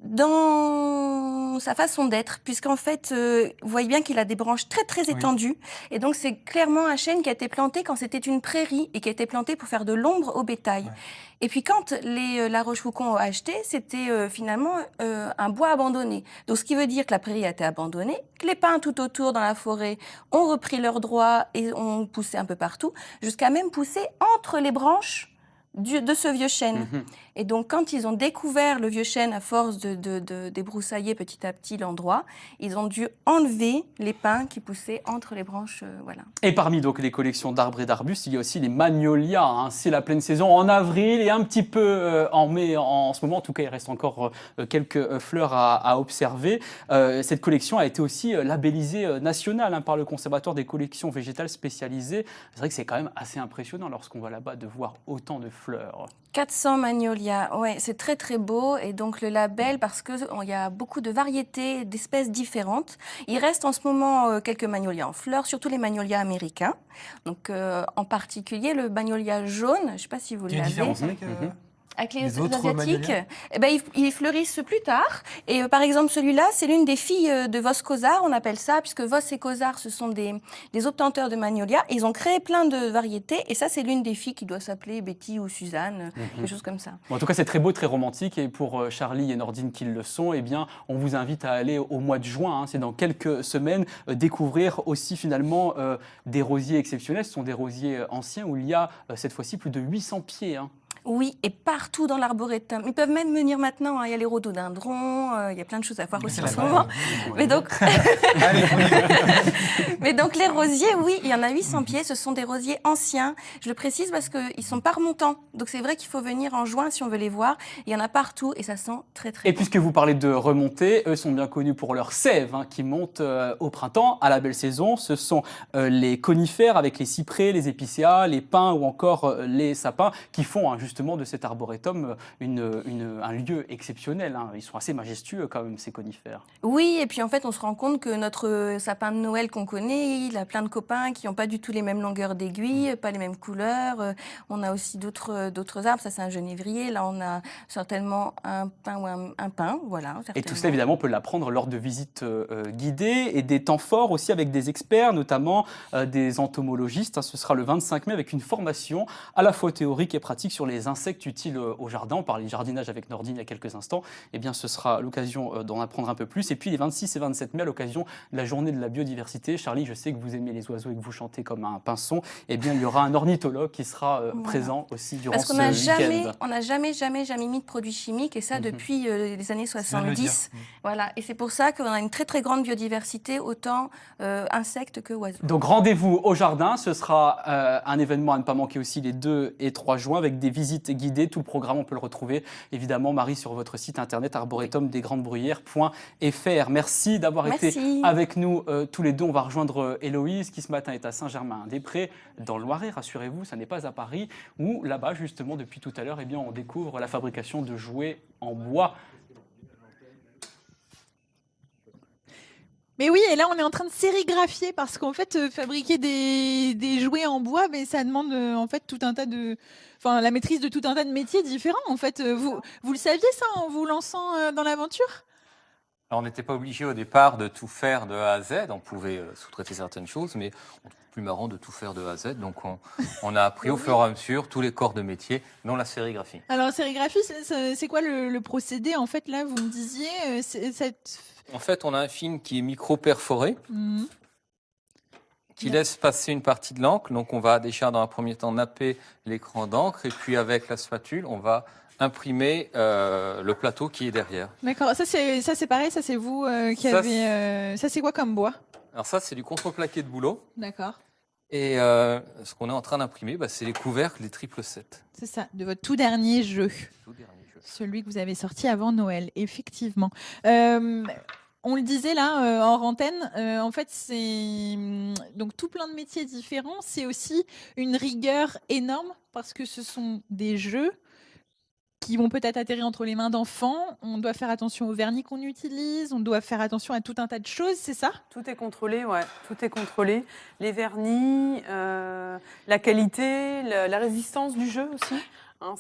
dans sa façon d'être, puisqu'en fait, vous voyez bien qu'il a des branches très très étendues, et donc c'est clairement un chêne qui a été planté quand c'était une prairie et qui a été planté pour faire de l'ombre au bétail. Et puis quand la Rochefoucauld ont acheté, c'était finalement un bois abandonné. Donc ce qui veut dire que la prairie a été abandonnée, que les pins tout autour dans la forêt ont repris leurs droits et ont poussé un peu partout, jusqu'à même pousser entre les branches de ce vieux chêne. Et donc, quand ils ont découvert le vieux chêne à force de débroussailler petit à petit l'endroit, ils ont dû enlever les pins qui poussaient entre les branches. Voilà. Et parmi donc les collections d'arbres et d'arbustes, il y a aussi les magnolias. Hein. C'est la pleine saison en avril et un petit peu en mai en ce moment. En tout cas, il reste encore quelques fleurs à observer. Cette collection a été aussi labellisée nationale hein, par le Conservatoire des collections végétales spécialisées. C'est vrai que c'est quand même assez impressionnant lorsqu'on va là-bas de voir autant de fleurs. 400 magnolias, ouais, c'est très très beau. Et donc le label, parce qu'il y a beaucoup de variétés, d'espèces différentes. Il reste en ce moment quelques magnolias en fleurs, surtout les magnolias américains. Donc en particulier le magnolia jaune, je ne sais pas si vous l'avez. Avec les autres asiatiques, eh ben, ils fleurissent plus tard. Et par exemple, celui-là, c'est l'une des filles de Vos Cosar, on appelle ça, puisque Vos et Cosar, ce sont des obtenteurs de magnolias. Ils ont créé plein de variétés. Et ça, c'est l'une des filles qui doit s'appeler Betty ou Suzanne, quelque chose comme ça. Bon, en tout cas, c'est très beau, très romantique. Et pour Charlie et Nordine qui le sont, eh bien, on vous invite à aller au mois de juin. Hein, c'est dans quelques semaines, découvrir aussi finalement des rosiers exceptionnels. Ce sont des rosiers anciens où il y a cette fois-ci plus de 800 pieds. Hein. Oui, et partout dans l'arboretum. Ils peuvent même venir maintenant. Hein. Il y a les rhododendrons, il y a plein de choses à voir aussi en ce moment. Mais donc... Mais donc les rosiers, oui, il y en a 800 pieds. Ce sont des rosiers anciens. Je le précise parce qu'ils ne sont pas remontants. Donc c'est vrai qu'il faut venir en juin si on veut les voir. Il y en a partout et ça sent très très bon. Et bon. puisque vous parlez de remontées, eux sont bien connus pour leurs sèves hein, qui montent au printemps, à la belle saison. Ce sont les conifères avec les cyprès, les épicéas, les pins ou encore les sapins qui font justement de cet arboretum un lieu exceptionnel. Hein. Ils sont assez majestueux quand même, ces conifères. Oui, et puis en fait, on se rend compte que notre sapin de Noël qu'on connaît, il a plein de copains qui n'ont pas du tout les mêmes longueurs d'aiguille, pas les mêmes couleurs. On a aussi d'autres arbres, ça c'est un genévrier, là on a certainement un pin ou un pin, voilà. Et tout ça évidemment, on peut l'apprendre lors de visites guidées et des temps forts aussi avec des experts, notamment des entomologistes. Hein. Ce sera le 25 mai avec une formation à la fois théorique et pratique sur les insectes utiles au jardin. On parlait de jardinage avec Nordine il y a quelques instants. Eh bien, ce sera l'occasion d'en apprendre un peu plus. Et puis, les 26 et 27 mai, à l'occasion de la journée de la biodiversité. Charlie, je sais que vous aimez les oiseaux et que vous chantez comme un pinson. Eh bien, il y aura un ornithologue qui sera présent aussi durant ce week-end. Parce qu'on n'a jamais mis de produits chimiques, et ça depuis les années 70. Voilà. Et c'est pour ça qu'on a une très, très grande biodiversité, autant insectes que oiseaux. Donc, rendez-vous au jardin. Ce sera un événement à ne pas manquer aussi les 2 et 3 juin avec des visites guidées. Tout le programme, on peut le retrouver évidemment, Marie, sur votre site internet arboretumdesgrandes-bruyères.fr. Merci d'avoir été avec nous tous les deux. On va rejoindre Héloïse qui ce matin est à Saint-Germain-des-Prés dans le Loiret. Rassurez-vous, ça n'est pas à Paris où là-bas justement depuis tout à l'heure, eh bien, on découvre la fabrication de jouets en bois. Mais oui, et là, on est en train de sérigraphier parce qu'en fait, fabriquer des jouets en bois, mais ça demande en fait tout un tas de... Enfin, la maîtrise de tout un tas de métiers différents. En fait, vous le saviez ça en vous lançant dans l'aventure ? Alors, on n'était pas obligé au départ de tout faire de A à Z. On pouvait sous-traiter certaines choses, mais on trouve plus marrant de tout faire de A à Z. Donc, on a appris au fur et à mesure tous les corps de métier, dont la sérigraphie. Alors, sérigraphie, c'est quoi le procédé ? En fait, là, vous me disiez... En fait, on a un film qui est micro-perforé, qui laisse passer une partie de l'encre. Donc, on va déjà, dans un premier temps, napper l'écran d'encre. Et puis, avec la spatule, on va imprimer le plateau qui est derrière. D'accord. Ça, c'est pareil. Ça, c'est vous qui avez... ça, c'est quoi comme bois ? Alors ça, c'est du contreplaqué de bouleau. D'accord. Et ce qu'on est en train d'imprimer, c'est les couvercles, les 777. C'est ça, de votre tout dernier jeu. Celui que vous avez sorti avant Noël, effectivement. On le disait là, en antenne, en fait, c'est donc tout plein de métiers différents. C'est aussi une rigueur énorme parce que ce sont des jeux qui vont peut-être atterrir entre les mains d'enfants. On doit faire attention au vernis qu'on utilise, on doit faire attention à tout un tas de choses, c'est ça ? Tout est contrôlé, ouais. Tout est contrôlé. Les vernis, la qualité, la résistance du jeu aussi. Hein,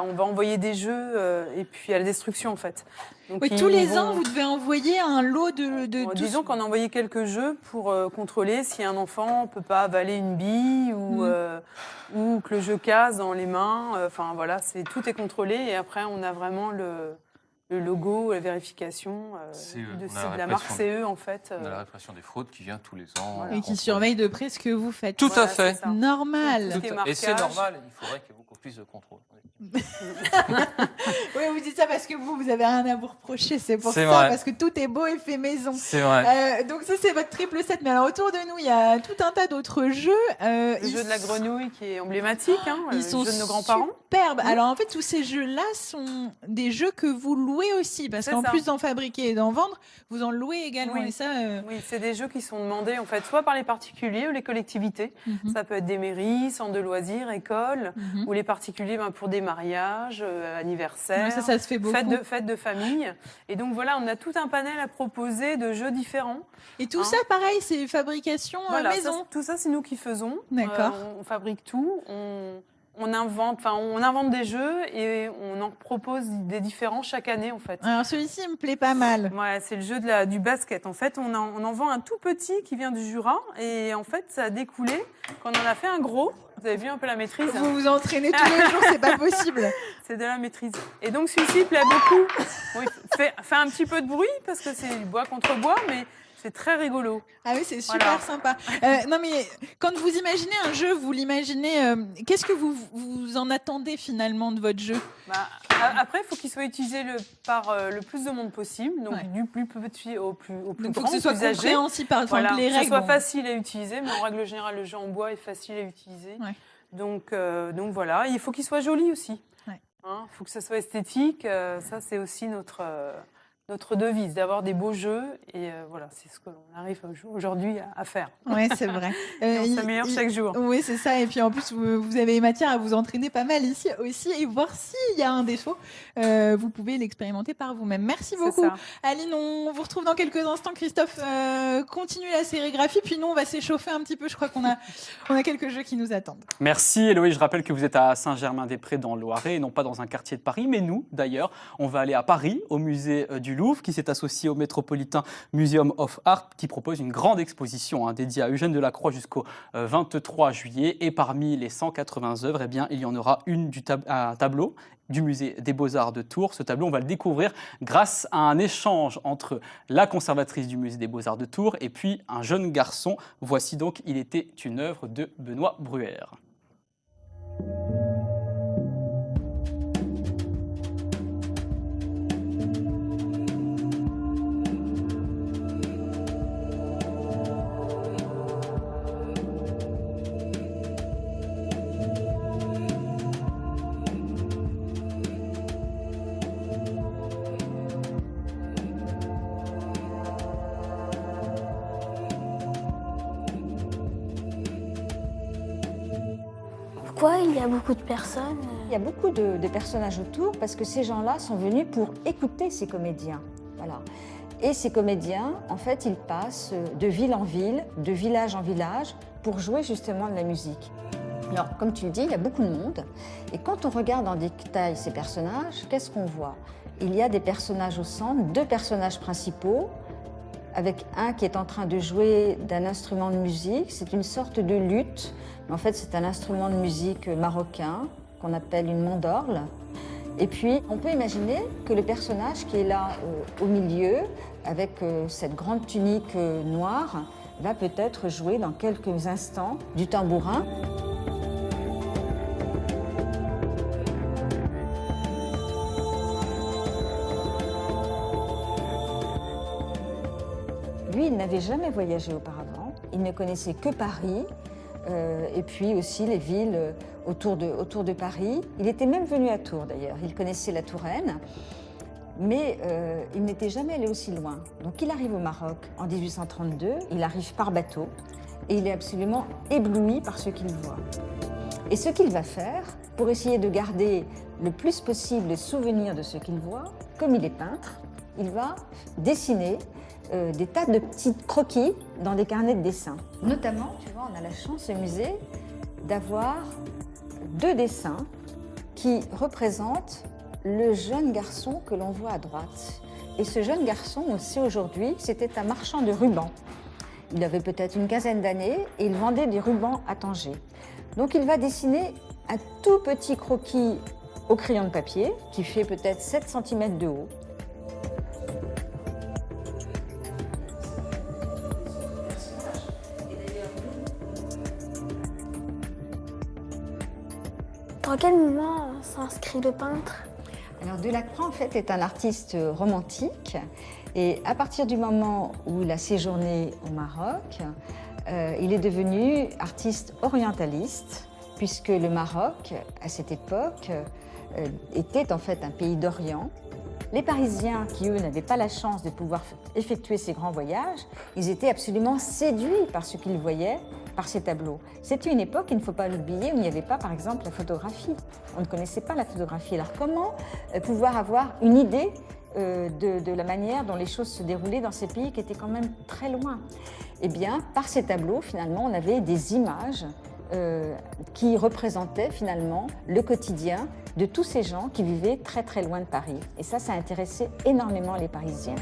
on va envoyer des jeux et puis à la destruction en fait. Donc, oui, tous les ans, vous devez envoyer un lot de disons qu'on a envoyé quelques jeux pour contrôler si un enfant ne peut pas avaler une bille ou que le jeu casse dans les mains. Enfin voilà, tout est contrôlé et après on a vraiment le logo, la vérification de la marque CE en fait. On a la répression des fraudes qui vient tous les ans. Et qui surveille de près ce que vous faites. Tout à fait. Normal. Et c'est normal, il faudrait que vous faut plus de contrôle. Oui, vous dites ça parce que vous avez rien à vous reprocher, c'est pour C'est ça, vrai. parce que tout est beau et fait maison. C'est vrai. Donc ça, c'est votre triple set. Mais alors, autour de nous, il y a tout un tas d'autres jeux. Le jeu de la grenouille qui est emblématique, hein, Ils le sont jeu de nos grands-parents. superbes. Mmh. Alors en fait, tous ces jeux-là sont des jeux que vous louez aussi, parce C'est qu'en ça. plus d'en fabriquer et d'en vendre, vous en louez également. Oui. Et ça, Oui, c'est des jeux qui sont demandés en fait soit par les particuliers ou les collectivités. Ça peut être des mairies, centres de loisirs, écoles, ou les particuliers pour des mariages, anniversaires, Ouais, ça se fait beaucoup. fêtes de famille. Et donc voilà, on a tout un panel à proposer de jeux différents. Et tout ça, pareil, c'est fabrication Voilà, maison. ça, tout ça, c'est nous qui faisons. D'accord. On fabrique tout. On invente des jeux et on en propose des différents chaque année en fait. Alors celui-ci il me plaît pas mal. Ouais, c'est le jeu du basket. En fait, on en vend un tout petit qui vient du Jura et en fait, ça a découlé qu'on en a fait un gros. Vous avez vu un peu la maîtrise. Vous vous entraînez tous les jours, c'est pas possible. C'est de la maîtrise. Et donc celui-ci plaît beaucoup. Bon, il fait un petit peu de bruit parce que c'est bois contre bois, mais c'est très rigolo. Ah oui, c'est super Voilà. sympa. Non mais quand vous imaginez un jeu, vous l'imaginez. Qu'est-ce que vous en attendez finalement de votre jeu? Après, il faut qu'il soit utilisé par le plus de monde possible, donc du plus petit au plus Donc, grand, faut que ce soit plus âgé. compréhensible par exemple, Voilà, les que règles. ce soit bon. facile à utiliser, mais en règle générale, le jeu en bois est facile à utiliser. Ouais. Donc voilà, il faut qu'il soit joli aussi. Ouais. Hein, il faut que ça soit esthétique. Ça, c'est aussi notre devise, d'avoir des beaux jeux. Et voilà, c'est ce qu'on arrive aujourd'hui à faire. Oui, c'est vrai. Et on s'améliore chaque jour. Oui, c'est ça. Et puis en plus, vous avez matière à vous entraîner pas mal ici aussi et voir s'il y a un défaut. Vous pouvez l'expérimenter par vous-même. Merci beaucoup. ça. Aline, on vous retrouve dans quelques instants. Christophe continue la sérigraphie. Puis nous, on va s'échauffer un petit peu. Je crois qu'on a quelques jeux qui nous attendent. Merci Héloïse, je rappelle que vous êtes à Saint-Germain-des-Prés dans le Loiret et non pas dans un quartier de Paris, mais nous d'ailleurs, on va aller à Paris, au musée du Louvre qui s'est associé au Metropolitan Museum of Art qui propose une grande exposition dédiée à Eugène Delacroix jusqu'au 23 juillet et parmi les 180 œuvres, eh bien, il y en aura un tableau du musée des Beaux-Arts de Tours. Ce tableau, on va le découvrir grâce à un échange entre la conservatrice du musée des Beaux-Arts de Tours et puis un jeune garçon. Voici donc Il était une œuvre de Benoît Bruère. Pourquoi il y a beaucoup de personnes? Il y a beaucoup de personnages autour parce que ces gens-là sont venus pour écouter ces comédiens. Voilà. Et ces comédiens, en fait, ils passent de ville en ville, de village en village pour jouer justement de la musique. Alors, comme tu le dis, il y a beaucoup de monde. Et quand on regarde en détail ces personnages, qu'est-ce qu'on voit? Il y a des personnages au centre, deux personnages principaux, avec un qui est en train de jouer d'un instrument de musique. C'est une sorte de luth, mais en fait c'est un instrument de musique marocain qu'on appelle une mandorle. Et puis on peut imaginer que le personnage qui est là au milieu, avec cette grande tunique noire, va peut-être jouer dans quelques instants du tambourin. Lui, il n'avait jamais voyagé auparavant. Il ne connaissait que Paris et puis aussi les villes autour de Paris. Il était même venu à Tours d'ailleurs. Il connaissait la Touraine, mais il n'était jamais allé aussi loin. Donc il arrive au Maroc en 1832. Il arrive par bateau et il est absolument ébloui par ce qu'il voit. Et ce qu'il va faire, pour essayer de garder le plus possible les souvenirs de ce qu'il voit, comme il est peintre, il va dessiner des tas de petits croquis dans des carnets de dessin. Notamment, tu vois, on a la chance au musée d'avoir deux dessins qui représentent le jeune garçon que l'on voit à droite. Et ce jeune garçon, on le sait aujourd'hui, c'était un marchand de rubans. Il avait peut-être une quinzaine d'années et il vendait des rubans à Tanger. Donc il va dessiner un tout petit croquis au crayon de papier qui fait peut-être 7 cm de haut. dans quel mouvement s'inscrit le peintre? Alors Delacroix en fait est un artiste romantique et à partir du moment où il a séjourné au Maroc, il est devenu artiste orientaliste puisque le Maroc à cette époque était en fait un pays d'Orient. Les Parisiens qui eux n'avaient pas la chance de pouvoir effectuer ces grands voyages, ils étaient absolument séduits par ce qu'ils voyaient, par ces tableaux. C'était une époque, il ne faut pas l'oublier, où il n'y avait pas par exemple la photographie. On ne connaissait pas la photographie. Alors comment pouvoir avoir une idée de la manière dont les choses se déroulaient dans ces pays qui étaient quand même très loin? Eh bien, par ces tableaux, finalement, on avait des images qui représentaient finalement le quotidien de tous ces gens qui vivaient très très loin de Paris. Et ça a intéressé énormément les Parisiens.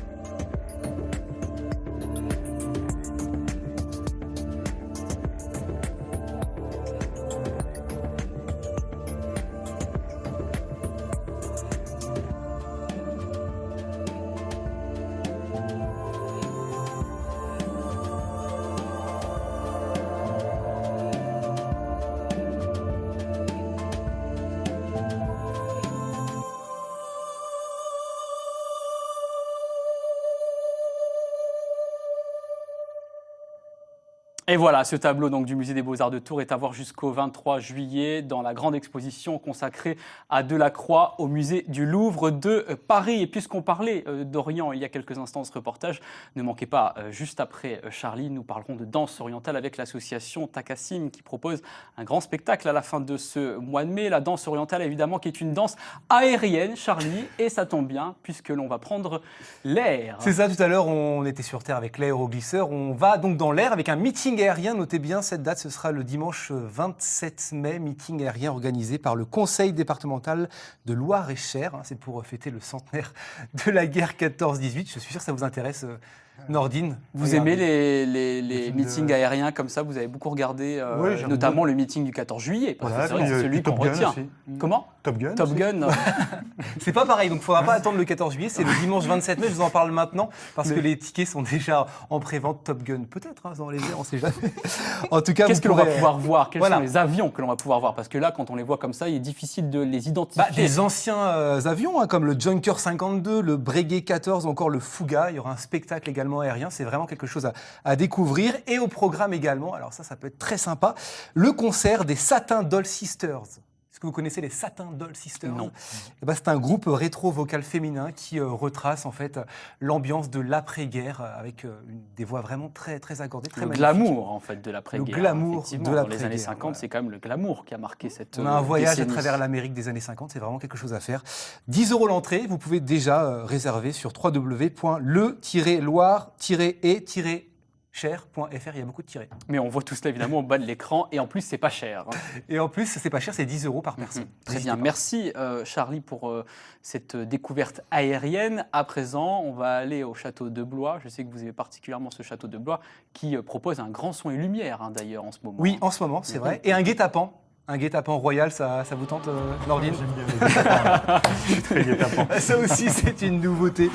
Et voilà, ce tableau donc, du Musée des Beaux-Arts de Tours est à voir jusqu'au 23 juillet dans la grande exposition consacrée à Delacroix au Musée du Louvre de Paris. Et puisqu'on parlait d'Orient il y a quelques instants dans ce reportage, ne manquez pas, juste après Charlie, nous parlerons de danse orientale avec l'association Takassim qui propose un grand spectacle à la fin de ce mois de mai. La danse orientale, évidemment, qui est une danse aérienne, Charlie, et ça tombe bien puisque l'on va prendre l'air. C'est ça, tout à l'heure, on était sur Terre avec l'aéroglisseur. On va donc dans l'air avec un meeting aérien. Notez bien cette date, ce sera le dimanche 27 mai, meeting aérien organisé par le Conseil départemental de Loire-et-Cher. C'est pour fêter le centenaire de la guerre 14-18. Je suis sûr que ça vous intéresse, Nordine. Vous aimez les meetings aériens comme ça? Vous avez beaucoup regardé, Oui, notamment le meeting du 14 juillet. Parce que c'est vrai que c'est celui qu'on retient. Comment? Top Gun. Top Gun. C'est pas pareil, donc il ne faudra pas attendre le 14 juillet, c'est le dimanche 27 mai, je vous en parle maintenant, parce que les tickets sont déjà en pré-vente. Top Gun, peut-être, dans les airs, on ne sait jamais. En tout cas, qu'est-ce que l'on va pouvoir voir? Quels voilà. sont les avions que l'on va pouvoir voir? Parce que là, quand on les voit comme ça, il est difficile de les identifier. Des anciens avions, comme le Junker 52, le Breguet 14, ou encore le Fouga. Il y aura un spectacle également aérien, c'est vraiment quelque chose à découvrir. Et au programme également, alors ça peut être très sympa, le concert des Satin Doll Sisters. Est-ce que vous connaissez les Satin Doll Sisters? Non. C'est un groupe rétro-vocal féminin qui retrace en fait l'ambiance de l'après-guerre avec des voix vraiment très, très accordées, très magnifiques. Le glamour en fait de l'après-guerre. Le glamour effectivement. de l'après-guerre. Dans les années 50, voilà. c'est quand même le glamour qui a marqué cette On a un voyage décennie. à travers l'Amérique des années 50, c'est vraiment quelque chose à faire. 10 € l'entrée, vous pouvez déjà réserver sur www.le-loire-et-cher.fr, il y a beaucoup de tirets. Mais on voit tout cela évidemment au bas de l'écran et en plus c'est pas cher. Et en plus c'est pas cher, c'est 10 € par personne. Très bien, merci Charlie pour cette découverte aérienne. À présent, on va aller au château de Blois. Je sais que vous aimez particulièrement ce château de Blois qui propose un grand son et lumière d'ailleurs en ce moment. Oui, en ce moment, c'est vrai. Et un guet-apens. Un guet-apens royal, ça vous tente, Nordine? J'aime bien les guet-apens. Je suis très guet-apens. Ça aussi, c'est une nouveauté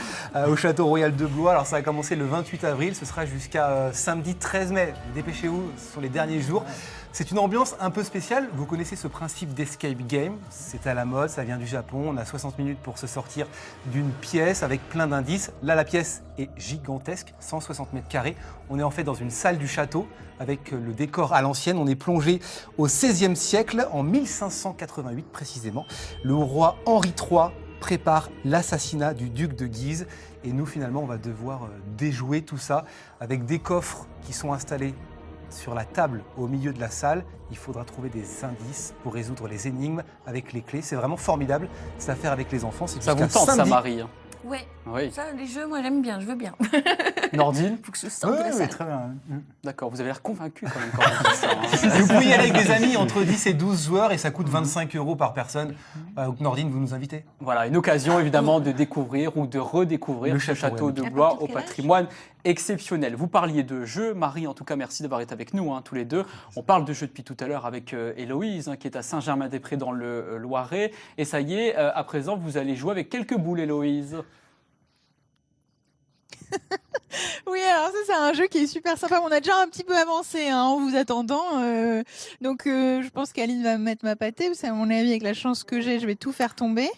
au Château Royal de Blois. Alors, ça a commencé le 28 avril, ce sera jusqu'à samedi 13 mai. Dépêchez-vous, ce sont les derniers jours. C'est une ambiance un peu spéciale. Vous connaissez ce principe d'escape game. C'est à la mode, ça vient du Japon. On a 60 minutes pour se sortir d'une pièce avec plein d'indices. Là, la pièce est gigantesque, 160 mètres carrés. On est en fait dans une salle du château avec le décor à l'ancienne. On est plongé au XVIe siècle, en 1588 précisément. Le roi Henri III prépare l'assassinat du duc de Guise. Et nous, finalement, on va devoir déjouer tout ça avec des coffres qui sont installés sur la table au milieu de la salle. Il faudra trouver des indices pour résoudre les énigmes avec les clés. C'est vraiment formidable. C'est à faire avec les enfants. C'est ça vous jusqu'à tente, samedi. ça, Marie? Ouais. Oui. Ça, les jeux, moi j'aime bien, je veux bien. Nordine? Faut que je sorte de la salle. Très bien. D'accord, vous avez l'air convaincu quand même quand vous dites ça. Vous pouvez y aller avec des amis entre 10 et 12 joueurs et ça coûte 25 € par personne. Nordine, vous nous invitez? Voilà, une occasion évidemment de découvrir ou de redécouvrir Le ce château de ouais. Blois au patrimoine exceptionnel. Vous parliez de jeux, Marie, en tout cas merci d'avoir été avec nous tous les deux. On parle de jeux depuis tout à l'heure avec Héloïse qui est à Saint-Germain-des-Prés dans le Loiret. Et ça y est, à présent vous allez jouer avec quelques boules, Héloïse. Oui, alors Alors ça, c'est un jeu qui est super sympa. On a déjà un petit peu avancé en vous attendant. Donc, je pense qu'Aline va me mettre ma pâtée. Parce qu'à mon avis, avec la chance que j'ai, je vais tout faire tomber.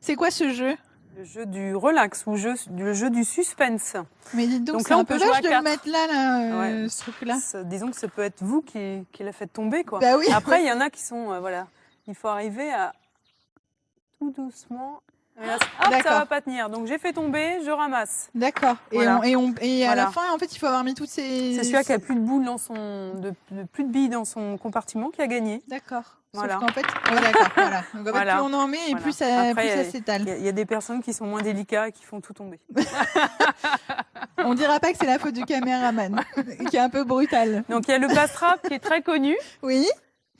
C'est quoi ce jeu? Le jeu du relax ou le jeu du suspense. Mais dites donc, c'est là, un on peu peut jouer vache à de le 4. mettre là, Ouais. ce truc-là. Disons que ça peut être vous qui l'a fait tomber, quoi. Bah oui. Après, il y en a qui sont, voilà, il faut arriver à tout doucement. Et là, hop, ça D'accord. va pas tenir. Donc j'ai fait tomber, je ramasse. D'accord. Voilà. Et à Voilà. la fin, en fait, il faut avoir mis toutes ces... C'est celui qui a plus de boules dans plus de billes dans son compartiment qui a gagné. D'accord. Voilà. Sauf qu'en fait, d'accord, voilà. Donc en fait, Voilà. plus on en met et Voilà. plus ça, Après, plus ça s'étale. Il y a des personnes qui sont moins délicats et qui font tout tomber. On dira pas que c'est la faute du caméraman, qui est un peu brutal. Donc il y a le pastrap qui est très connu. Oui.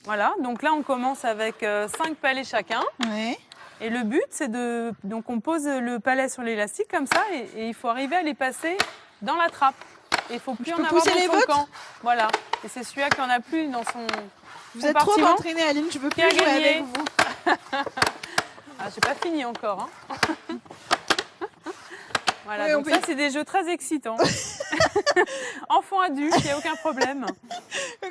Voilà. Donc là, on commence avec 5 palets chacun. Ouais. Et le but, c'est donc on pose le palet sur l'élastique comme ça, et il faut arriver à les passer dans la trappe. Et il faut plus Je en peux avoir pousser dans les son vôtres camp. Voilà. Et c'est celui-là qui en a plus dans son Vous êtes trop compartiment entraînée, Aline, je peux qui plus a jouer gagné. avec vous. Ah, j'ai pas fini encore. Hein. Voilà, Oui, donc on ça, peut- c'est des jeux très excitants. Enfant, adulte, il n'y a aucun problème.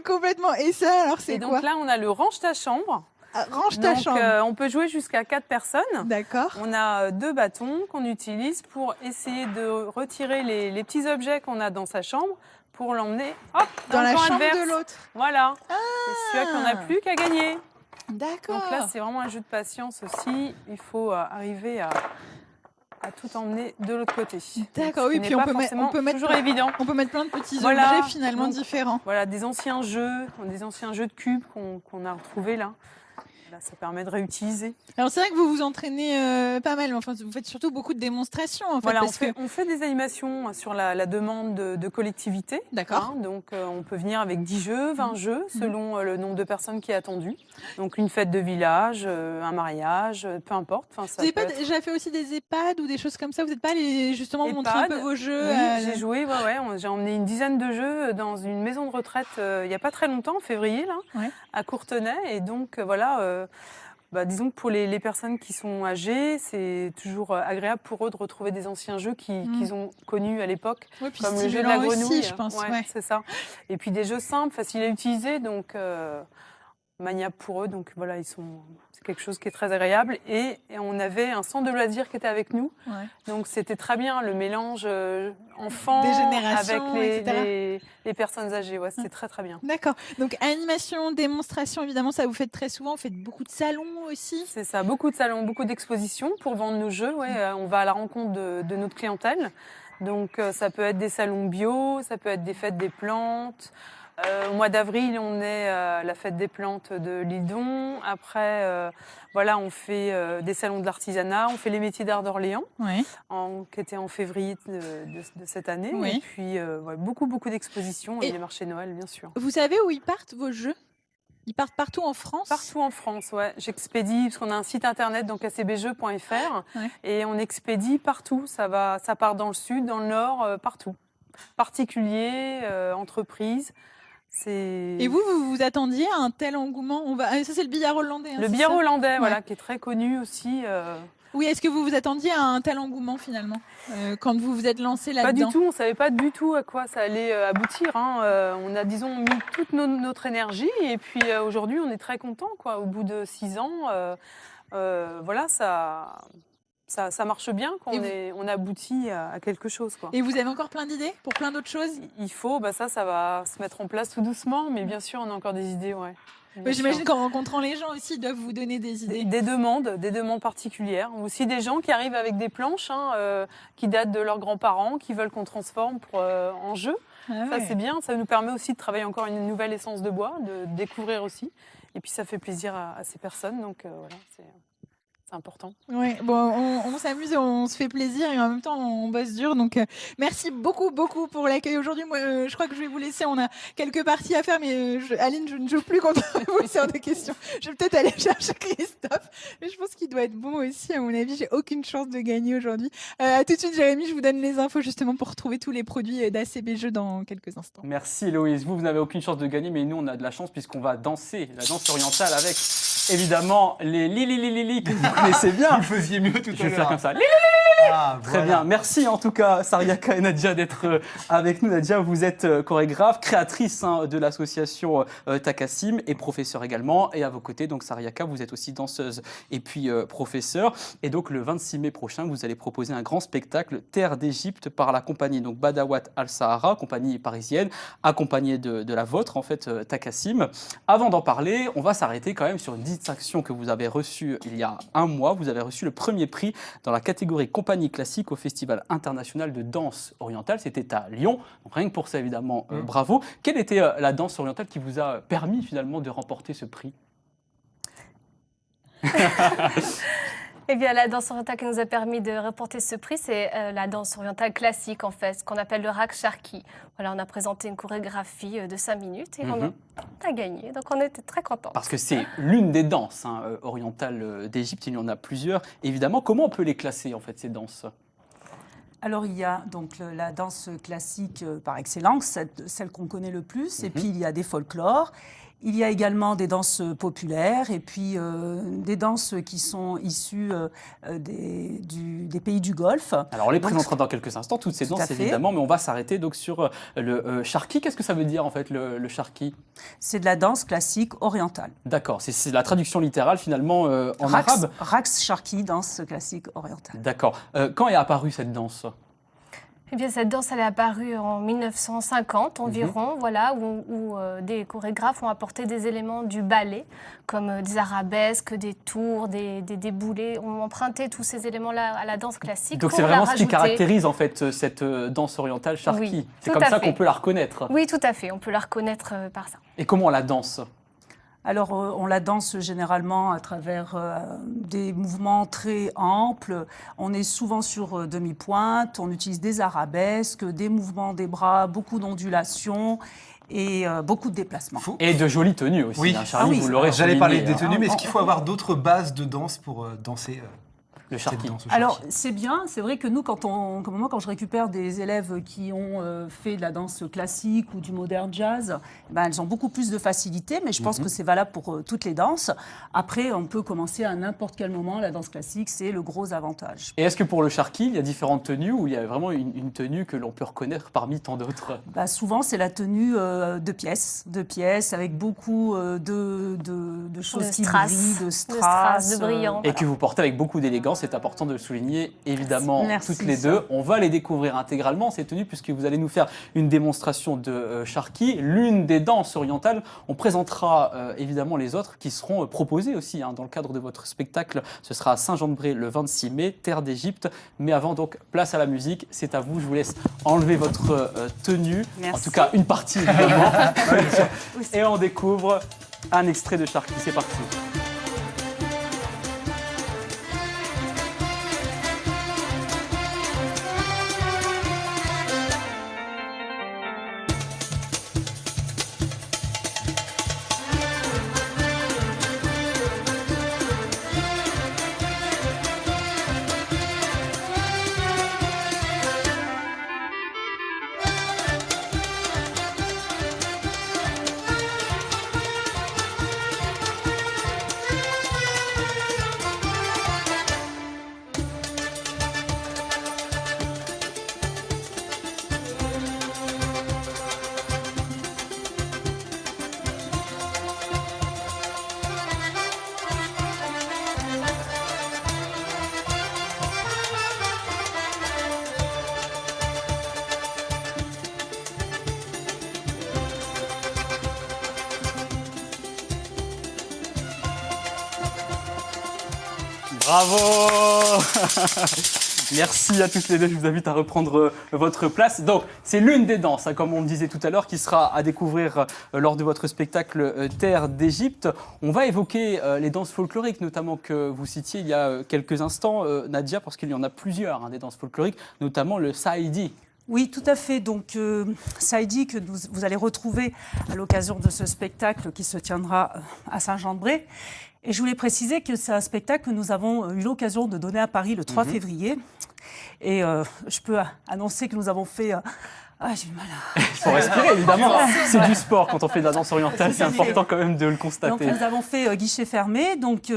Complètement. Et ça, alors, c'est Et donc quoi? là, on a le range ta chambre. Range ta Donc, chambre. on peut jouer jusqu'à 4 personnes. D'accord. On a 2 bâtons qu'on utilise pour essayer de retirer les petits objets qu'on a dans sa chambre pour l'emmener Dans le la camp chambre adverse. de l'autre. Voilà. Et celui-là qui n'en a plus qu'à gagner. D'accord. Donc là, c'est vraiment un jeu de patience aussi. Il faut arriver à tout emmener de l'autre côté. D'accord, Ce oui, qui puis n'est on pas peut, forcément toujours plein, évident. on peut mettre plein de petits Voilà. objets finalement Donc, différents. Voilà, des anciens jeux de cubes qu'on a retrouvés là. Là, ça permet de réutiliser. Alors c'est vrai que vous vous entraînez pas mal, enfin vous faites surtout beaucoup de démonstrations en fait. Voilà, parce que... on fait des animations sur la demande de collectivités. D'accord. Donc on peut venir avec 10 jeux, 20 jeux, selon le nombre de personnes qui est attendu. Donc une fête de village, un mariage, peu importe. Enfin, ça Vous n'avez peut pas être- déjà fait aussi des EHPAD ou des choses comme ça? Vous n'êtes pas allé justement montrer un peu EHPAD, vos jeux? Oui, j'ai joué, j'ai emmené une dizaine de jeux dans une maison de retraite il n'y a pas très longtemps, en février, là, à Courtenay. Et donc, disons que pour les personnes qui sont âgées, c'est toujours agréable pour eux de retrouver des anciens jeux qu'ils ont connus à l'époque, Oui, puis comme le jeu de la stimulant aussi, grenouille. je pense, Ouais, ouais. c'est ça. Et puis des jeux simples, faciles à utiliser, donc maniables pour eux. Donc voilà, c'est quelque chose qui est très agréable. Et on avait un centre de loisirs qui était avec nous. Ouais. Donc c'était très bien le mélange enfants Des générations, avec etc. les personnes âgées. Ouais, c'était très très bien. D'accord. Donc animation, démonstration, évidemment, ça vous faites très souvent. Vous faites beaucoup de salons aussi. C'est ça, beaucoup de salons, beaucoup d'expositions pour vendre nos jeux. Ouais, on va à la rencontre de notre clientèle. Donc ça peut être des salons bio, ça peut être des fêtes des plantes. Au mois d'avril, on est à la fête des plantes de Lidon. Après, on fait des salons de l'artisanat. On fait les métiers d'art d'Orléans, qui était en février de cette année. Oui. Et puis, beaucoup d'expositions et les marchés Noël, bien sûr. Vous savez où ils partent vos jeux? Ils partent partout en France? Partout en France, ouais. J'expédie, parce qu'on a un site internet, donc acbjeux.fr, et on expédie partout. Ça part dans le sud, dans le nord, partout. Particuliers, entreprises. Et vous vous attendiez à un tel engouement? Ça, c'est le billard hollandais. Le billard hollandais, qui est très connu aussi. Oui, est-ce que vous vous attendiez à un tel engouement finalement quand vous vous êtes lancé là-dedans? Pas du tout, on ne savait pas du tout à quoi ça allait aboutir. On a, disons, mis toute notre énergie et puis aujourd'hui, on est très content. Au bout de 6 ans, ça marche bien, on aboutit à quelque chose. Et vous avez encore plein d'idées pour plein d'autres choses? Il faut, ça va se mettre en place tout doucement, mais bien sûr, on a encore des idées, ouais. J'imagine qu'en rencontrant les gens aussi, ils doivent vous donner des idées. Des demandes particulières. Aussi des gens qui arrivent avec des planches qui datent de leurs grands-parents, qui veulent qu'on transforme en jeu. Ça, c'est bien. Ça nous permet aussi de travailler encore une nouvelle essence de bois, de découvrir aussi. Et puis, ça fait plaisir à ces personnes. Donc, c'est important. Oui, on s'amuse, on se fait plaisir et en même temps on bosse dur. Donc merci beaucoup pour l'accueil aujourd'hui. Moi, je crois que je vais vous laisser. On a quelques parties à faire, mais Aline, je ne joue plus contre vous sur des questions. Je vais peut-être aller chercher Christophe, mais je pense qu'il doit être bon aussi. À mon avis, j'ai aucune chance de gagner aujourd'hui. À tout de suite, Jérémy. Je vous donne les infos justement pour retrouver tous les produits d'ACB Jeux dans quelques instants. Merci Héloïse. Vous n'avez aucune chance de gagner, mais nous, on a de la chance puisqu'on va danser la danse orientale avec évidemment les Lili que vous connaissez bien. Vous le faisiez mieux tout à l'heure. Je vais faire comme ça. Très bien. Merci en tout cas, Sariaka et Nadia, d'être avec nous. Nadia, vous êtes chorégraphe, créatrice de l'association Takassim et professeure également. Et à vos côtés, donc Sariaka, vous êtes aussi danseuse et puis professeure. Et donc le 26 mai prochain, vous allez proposer un grand spectacle Terre d'Égypte par la compagnie donc Badawat Al-Sahara, compagnie parisienne, accompagnée de la vôtre en fait, Takassim. Avant d'en parler, on va s'arrêter quand même sur une distinction que vous avez reçue il y a un mois. Vous avez reçu le premier prix dans la catégorie compagnie classique au Festival international de danse orientale. C'était à Lyon. Donc rien que pour ça, évidemment, bravo. Quelle était la danse orientale qui vous a permis finalement de remporter ce prix? Eh bien, la danse orientale qui nous a permis de remporter ce prix, c'est la danse orientale classique, en fait, ce qu'on appelle le Raqs Sharqi. Voilà, on a présenté une chorégraphie de 5 minutes et on a gagné. Donc, on était très contents. Parce que c'est l'une des danses orientales d'Égypte. Il y en a plusieurs. Évidemment, comment on peut les classer, en fait, ces danses? Alors, il y a donc la danse classique par excellence, celle qu'on connaît le plus. Et puis, il y a des folklores. Il y a également des danses populaires et puis des danses qui sont issues des pays du Golfe. Alors, on les présentera dans quelques instants, toutes ces danses, évidemment, mais on va s'arrêter donc sur le Sharqi. Qu'est-ce que ça veut dire, en fait, le Sharqi? C'est de la danse classique orientale. D'accord, c'est la traduction littérale, finalement, en arabe. Raqs Sharqi, danse classique orientale. D'accord. Quand est apparue cette danse? Eh bien, cette danse, elle est apparue en 1950 environ, voilà, où des chorégraphes ont apporté des éléments du ballet, comme des arabesques, des tours, des boulets, ont emprunté tous ces éléments-là à la danse classique. Donc c'est vraiment ce qui caractérise en fait cette danse orientale Sharqi. Oui, c'est comme ça qu'on peut la reconnaître. Oui, tout à fait, on peut la reconnaître par ça. Et comment on la danse? Alors, on la danse généralement à travers des mouvements très amples. On est souvent sur demi-pointe, on utilise des arabesques, des mouvements des bras, beaucoup d'ondulations et beaucoup de déplacements. Et de jolies tenues aussi, oui. hein, Charlie, vous l'aurez J'allais parler souligné, des tenues, mais est-ce qu'il faut avoir d'autres bases de danse pour danser le Sharqi? Alors, c'est bien. C'est vrai que nous, quand je récupère des élèves qui ont fait de la danse classique ou du modern jazz, ben, elles ont beaucoup plus de facilité, mais je pense que c'est valable pour toutes les danses. Après, on peut commencer à n'importe quel moment. La danse classique, c'est le gros avantage. Et est-ce que pour le Sharqi, il y a différentes tenues ou il y a vraiment une tenue que l'on peut reconnaître parmi tant d'autres? Bah, souvent, c'est la tenue de pièces, avec beaucoup de choses qui brillent, de strass, de brillants. Et que vous portez avec beaucoup d'élégance. C'est important de le souligner, évidemment, toutes les deux. On va les découvrir intégralement, ces tenues, puisque vous allez nous faire une démonstration de Sharqi, l'une des danses orientales. On présentera évidemment les autres qui seront proposées aussi dans le cadre de votre spectacle. Ce sera à Saint-Jean-de-Bray le 26 mai, Terre d'Égypte. Mais avant, donc, place à la musique. C'est à vous. Je vous laisse enlever votre tenue. Merci. En tout cas, une partie, évidemment. Et on découvre un extrait de Sharqi. C'est parti. Bravo. Merci à toutes les deux, je vous invite à reprendre votre place. Donc, c'est l'une des danses, comme on le disait tout à l'heure, qui sera à découvrir lors de votre spectacle Terre d'Égypte. On va évoquer les danses folkloriques, notamment que vous citiez il y a quelques instants, Nadia, parce qu'il y en a plusieurs, des danses folkloriques, notamment le Saïdi. Oui, tout à fait. Donc, Saïdi, que vous allez retrouver à l'occasion de ce spectacle qui se tiendra à Saint-Jean-de-Bray. Et je voulais préciser que c'est un spectacle que nous avons eu l'occasion de donner à Paris le 3 février. Et je peux annoncer que nous avons fait... j'ai du mal à... Il faut respirer, évidemment. C'est du sport quand on fait de la danse orientale. C'est important quand même de le constater. Donc, nous avons fait guichet fermé. Donc,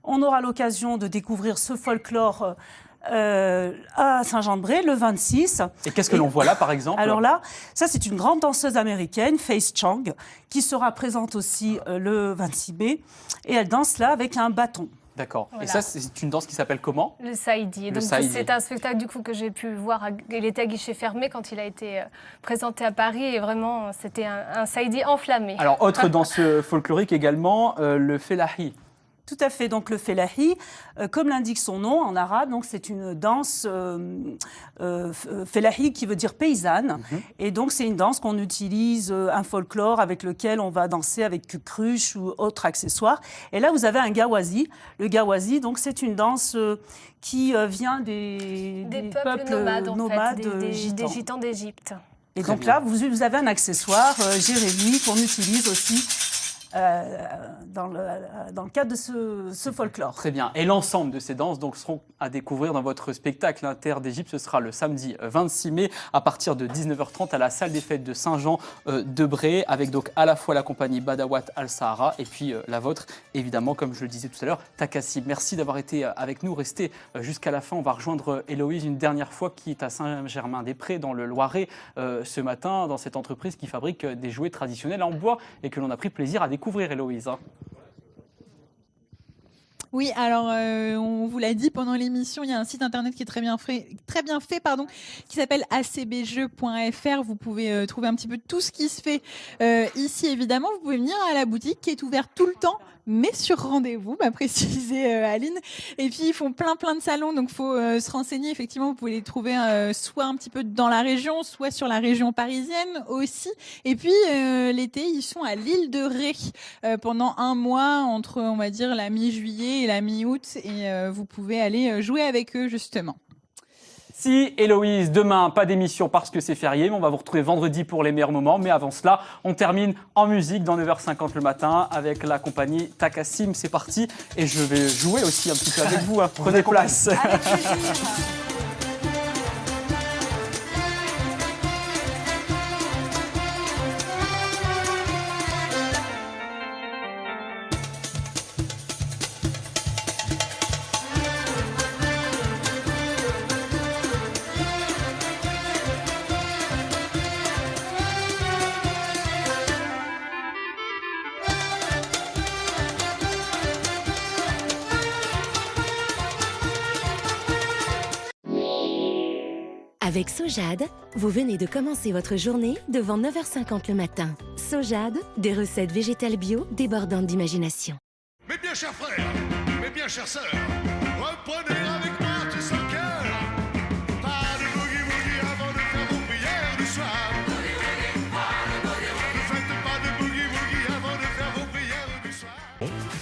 on aura l'occasion de découvrir ce folklore à Saint-Jean-de-Bray le 26. Et qu'est-ce que l'on voit là, par exemple? Alors là, ça c'est une grande danseuse américaine, Faith Chang, qui sera présente aussi le 26 mai. Et elle danse là avec un bâton. D'accord. Voilà. Et ça, c'est une danse qui s'appelle comment? Le Saïdi. Donc c'est un spectacle du coup que j'ai pu voir. Il était à guichet fermé quand il a été présenté à Paris et vraiment c'était un Saïdi enflammé. Alors autre danse folklorique également, le fellahi. Tout à fait. Donc le fellahi, comme l'indique son nom en arabe, donc c'est une danse fellahi qui veut dire paysanne. Et donc c'est une danse qu'on utilise, un folklore avec lequel on va danser avec cruche ou autres accessoires. Et là vous avez un gawazi. Le gawazi, donc c'est une danse qui vient des peuples nomades des gitans. gitans d'Égypte. Et donc là vous avez un accessoire, Jérémy, qu'on utilise aussi. Dans le cadre de ce folklore. Très bien. Et l'ensemble de ces danses donc, seront à découvrir dans votre spectacle Inter d'Égypte. Ce sera le samedi 26 mai à partir de 19h30 à la salle des fêtes de Saint-Jean-de-Bray avec donc à la fois la compagnie Badawat Al-Sahara et puis la vôtre, évidemment, comme je le disais tout à l'heure, Takassim. Merci d'avoir été avec nous. Restez jusqu'à la fin. On va rejoindre Héloïse une dernière fois qui est à Saint-Germain-des-Prés dans le Loiret ce matin dans cette entreprise qui fabrique des jouets traditionnels en bois et que l'on a pris plaisir à découvrir, Héloïse. Oui, alors on vous l'a dit pendant l'émission, il y a un site internet qui est très bien fait, qui s'appelle acbjeux.fr. Vous pouvez trouver un petit peu tout ce qui se fait ici, évidemment. Vous pouvez venir à la boutique qui est ouverte tout le temps, mais sur rendez-vous, m'a précisé Aline. Et puis, ils font plein de salons, donc il faut se renseigner. Effectivement, vous pouvez les trouver soit un petit peu dans la région, soit sur la région parisienne aussi. Et puis, l'été, ils sont à l'île de Ré pendant un mois, entre, on va dire, la mi-juillet et la mi-août. Et vous pouvez aller jouer avec eux, justement. Si, Héloïse, demain, pas d'émission parce que c'est férié, mais on va vous retrouver vendredi pour les meilleurs moments. Mais avant cela, on termine en musique dans 9h50 le matin avec la compagnie Takassim. C'est parti. Et je vais jouer aussi un petit peu avec vous. Hein. Prenez place. Avec plaisir. Avec Sojade, vous venez de commencer votre journée devant 9h50 le matin. Sojade, des recettes végétales bio débordantes d'imagination. Mes bien chers frères, mes bien chères sœurs, reprenez avec moi tout son cœur. Pas de boogie-woogie avant de faire vos prières du soir. Ne faites pas de boogie-woogie avant de faire vos prières du soir.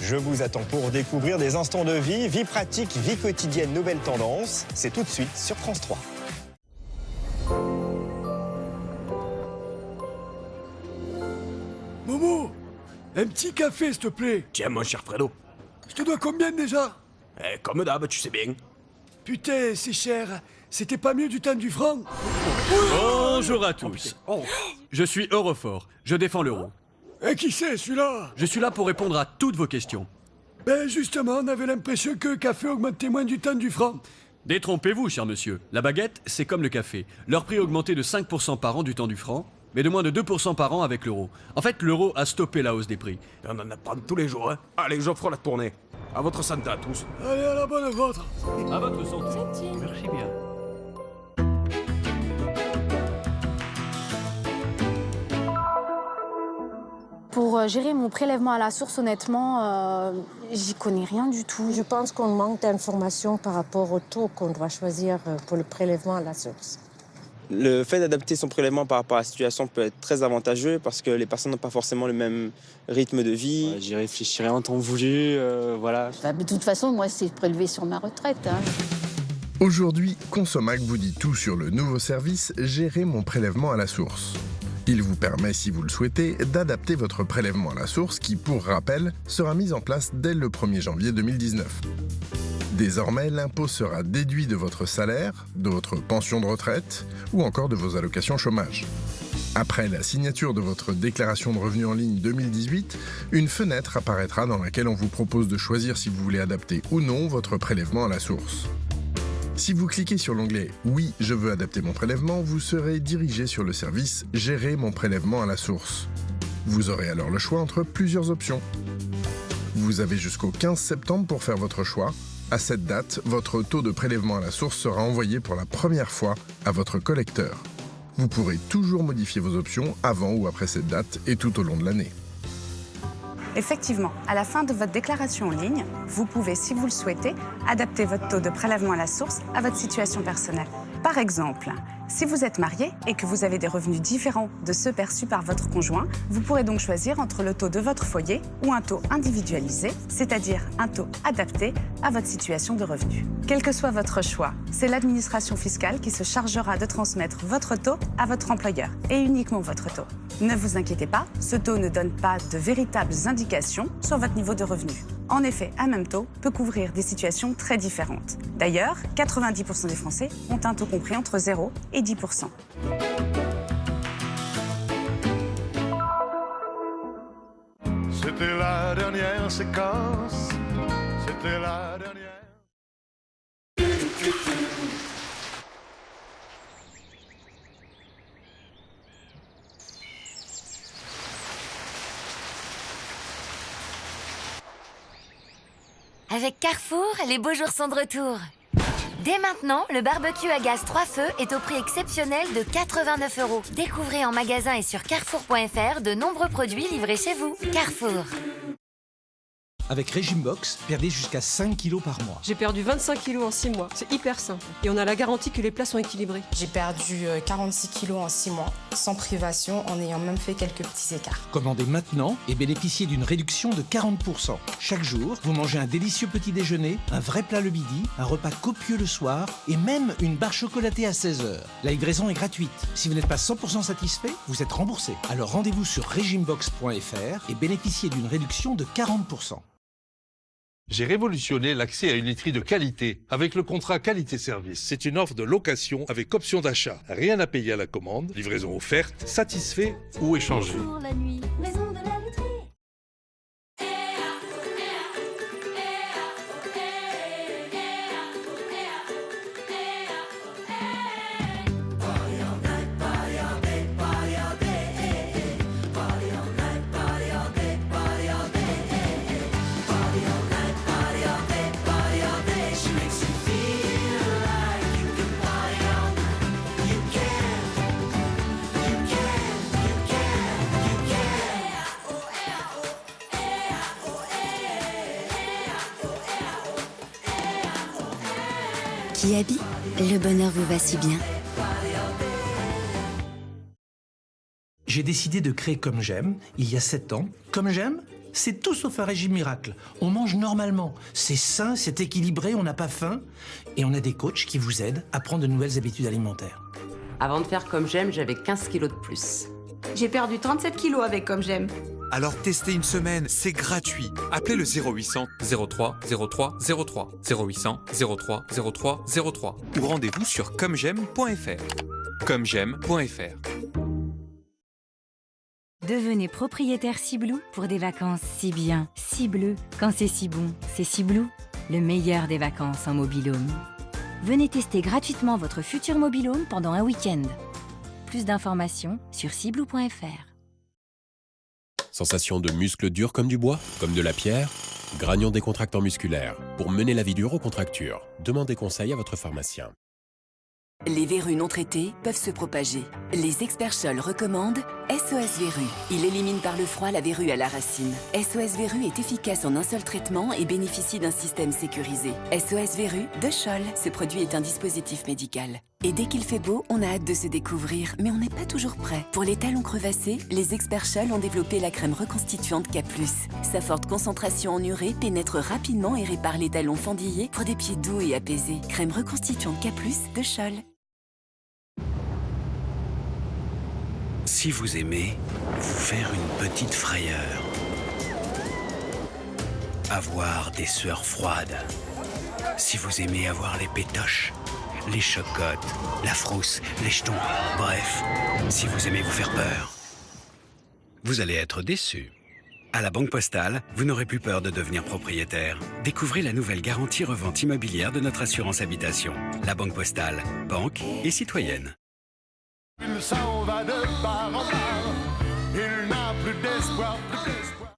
Je vous attends pour découvrir des instants de vie pratique, vie quotidienne, nouvelles tendances. C'est tout de suite sur France 3. Momo, un petit café, s'il te plaît. Tiens, mon cher Fredo. Je te dois combien déjà? Comme d'hab, tu sais bien. Putain, c'est cher. C'était pas mieux du temps du franc? Bonjour à tous. Je suis Eurofort. Je défends l'euro. Et qui c'est, celui-là? Je suis là pour répondre à toutes vos questions. Ben justement, on avait l'impression que le café augmentait moins du temps du franc. Détrompez-vous, cher monsieur. La baguette, c'est comme le café. Leur prix a augmenté de 5% par an du temps du franc, mais de moins de 2% par an avec l'euro. En fait, l'euro a stoppé la hausse des prix. On en apprend tous les jours, hein. Allez, j'offre la tournée. À votre santé à tous. Allez, à la bonne vôtre. À votre santé. Merci bien. Pour gérer mon prélèvement à la source, honnêtement, j'y connais rien du tout. Je pense qu'on manque d'informations par rapport au taux qu'on doit choisir pour le prélèvement à la source. Le fait d'adapter son prélèvement par rapport à la situation peut être très avantageux parce que les personnes n'ont pas forcément le même rythme de vie. J'y réfléchirai en temps voulu, voilà. De toute façon, moi, c'est prélevé sur ma retraite. Hein. Aujourd'hui, Consomac vous dit tout sur le nouveau service « Gérer mon prélèvement à la source ». Il vous permet, si vous le souhaitez, d'adapter votre prélèvement à la source qui, pour rappel, sera mis en place dès le 1er janvier 2019. Désormais, l'impôt sera déduit de votre salaire, de votre pension de retraite ou encore de vos allocations chômage. Après la signature de votre déclaration de revenus en ligne 2018, une fenêtre apparaîtra dans laquelle on vous propose de choisir si vous voulez adapter ou non votre prélèvement à la source. Si vous cliquez sur l'onglet « Oui, je veux adapter mon prélèvement », vous serez dirigé sur le service « Gérer mon prélèvement à la source ». Vous aurez alors le choix entre plusieurs options. Vous avez jusqu'au 15 septembre pour faire votre choix. À cette date, votre taux de prélèvement à la source sera envoyé pour la première fois à votre collecteur. Vous pourrez toujours modifier vos options avant ou après cette date et tout au long de l'année. Effectivement, à la fin de votre déclaration en ligne, vous pouvez, si vous le souhaitez, adapter votre taux de prélèvement à la source à votre situation personnelle. Par exemple, si vous êtes marié et que vous avez des revenus différents de ceux perçus par votre conjoint, vous pourrez donc choisir entre le taux de votre foyer ou un taux individualisé, c'est-à-dire un taux adapté à votre situation de revenus. Quel que soit votre choix, c'est l'administration fiscale qui se chargera de transmettre votre taux à votre employeur et uniquement votre taux. Ne vous inquiétez pas, ce taux ne donne pas de véritables indications sur votre niveau de revenus. En effet, un même taux peut couvrir des situations très différentes. D'ailleurs, 90% des Français ont un taux compris entre 0 et 10%. C'était la dernière séquence. C'était la dernière. Avec Carrefour, les beaux jours sont de retour. Dès maintenant, le barbecue à gaz 3 feux est au prix exceptionnel de 89 €. Découvrez en magasin et sur carrefour.fr de nombreux produits livrés chez vous. Carrefour. Avec Régime Box, perdez jusqu'à 5 kilos par mois. J'ai perdu 25 kilos en 6 mois. C'est hyper simple. Et on a la garantie que les plats sont équilibrés. J'ai perdu 46 kilos en 6 mois, sans privation, en ayant même fait quelques petits écarts. Commandez maintenant et bénéficiez d'une réduction de 40%. Chaque jour, vous mangez un délicieux petit déjeuner, un vrai plat le midi, un repas copieux le soir et même une barre chocolatée à 16h. La livraison est gratuite. Si vous n'êtes pas 100% satisfait, vous êtes remboursé. Alors rendez-vous sur regimebox.fr et bénéficiez d'une réduction de 40%. J'ai révolutionné l'accès à une literie de qualité avec le contrat qualité-service. C'est une offre de location avec option d'achat. Rien à payer à la commande, livraison offerte, satisfait ou échangé. Pour la nuit, maison de la laiterie. Kiabi, le bonheur vous va si bien. J'ai décidé de créer Comme J'aime, il y a 7 ans. Comme J'aime, c'est tout sauf un régime miracle. On mange normalement, c'est sain, c'est équilibré, on n'a pas faim. Et on a des coachs qui vous aident à prendre de nouvelles habitudes alimentaires. Avant de faire Comme J'aime, j'avais 15 kilos de plus. J'ai perdu 37 kilos avec Comme J'aime. Alors testez une semaine, c'est gratuit. Appelez le 0800 03 03 03 0800 03 03 03 ou rendez-vous sur commej'aime.fr. commej'aime.fr. Devenez propriétaire Ciblou pour des vacances si bien, si bleues. Quand c'est si bon, c'est Ciblou, le meilleur des vacances en mobil-home. Venez tester gratuitement votre futur mobil-home pendant un week-end. Plus d'informations sur ciblou.fr. Sensation de muscles durs comme du bois, comme de la pierre? Granion décontractant musculaire. Pour mener la vie dure aux contractures. Demandez conseil à votre pharmacien. Les verrues non traitées peuvent se propager. Les experts Scholl recommandent SOS Verrues. Il élimine par le froid la verrue à la racine. SOS Verrues est efficace en un seul traitement et bénéficie d'un système sécurisé. SOS Verrues de Scholl. Ce produit est un dispositif médical. Et dès qu'il fait beau, on a hâte de se découvrir, mais on n'est pas toujours prêt. Pour les talons crevassés, les experts Scholl ont développé la crème reconstituante K+. Sa forte concentration en urée pénètre rapidement et répare les talons fendillés pour des pieds doux et apaisés. Crème reconstituante K+, de Scholl. Si vous aimez vous faire une petite frayeur, avoir des sueurs froides, si vous aimez avoir les pétoches, les chocottes, la frousse, les jetons, bref, si vous aimez vous faire peur, vous allez être déçu. À la Banque Postale, vous n'aurez plus peur de devenir propriétaire. Découvrez la nouvelle garantie revente immobilière de notre assurance habitation. La Banque Postale, banque et citoyenne. Il s'en va de part en part. Il n'a plus d'espoir, plus d'espoir.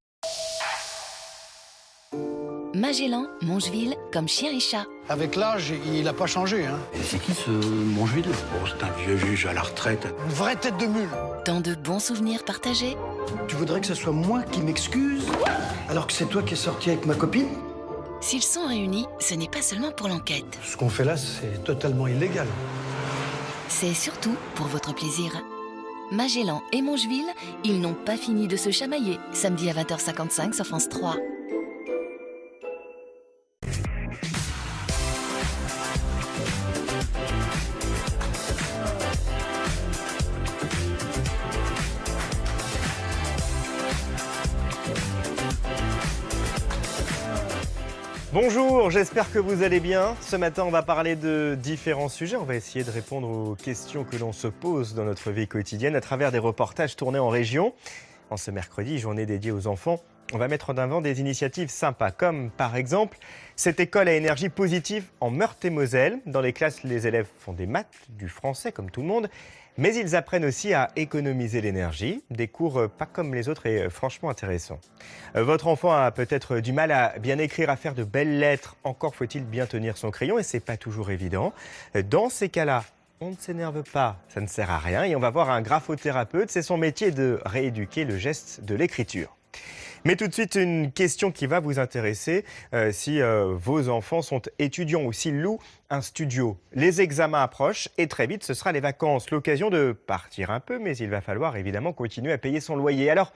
Magellan, Mongeville, comme chien et chat. Avec l'âge, il n'a pas changé. Hein. Et c'est qui ce Mongeville? Oh, c'est un vieux juge à la retraite. Une vraie tête de mule. Tant de bons souvenirs partagés. Tu voudrais que ce soit moi qui m'excuse, alors que c'est toi qui es sorti avec ma copine? S'ils sont réunis, ce n'est pas seulement pour l'enquête. Ce qu'on fait là, c'est totalement illégal. C'est surtout pour votre plaisir. Magellan et Mongeville, ils n'ont pas fini de se chamailler. Samedi à 20h55 sur France 3. Bonjour, j'espère que vous allez bien. Ce matin, on va parler de différents sujets. On va essayer de répondre aux questions que l'on se pose dans notre vie quotidienne à travers des reportages tournés en région. En ce mercredi, journée dédiée aux enfants, on va mettre en avant des initiatives sympas, comme par exemple cette école à énergie positive en Meurthe-et-Moselle. Dans les classes, les élèves font des maths, du français comme tout le monde, mais ils apprennent aussi à économiser l'énergie. Des cours pas comme les autres et franchement intéressants. Votre enfant a peut-être du mal à bien écrire, à faire de belles lettres. Encore faut-il bien tenir son crayon et c'est pas toujours évident. Dans ces cas-là, on ne s'énerve pas, ça ne sert à rien. Et on va voir un graphothérapeute, c'est son métier de rééduquer le geste de l'écriture. Mais tout de suite, une question qui va vous intéresser si vos enfants sont étudiants ou s'ils louent un studio. Les examens approchent et très vite, ce sera les vacances. L'occasion de partir un peu, mais il va falloir évidemment continuer à payer son loyer. Alors,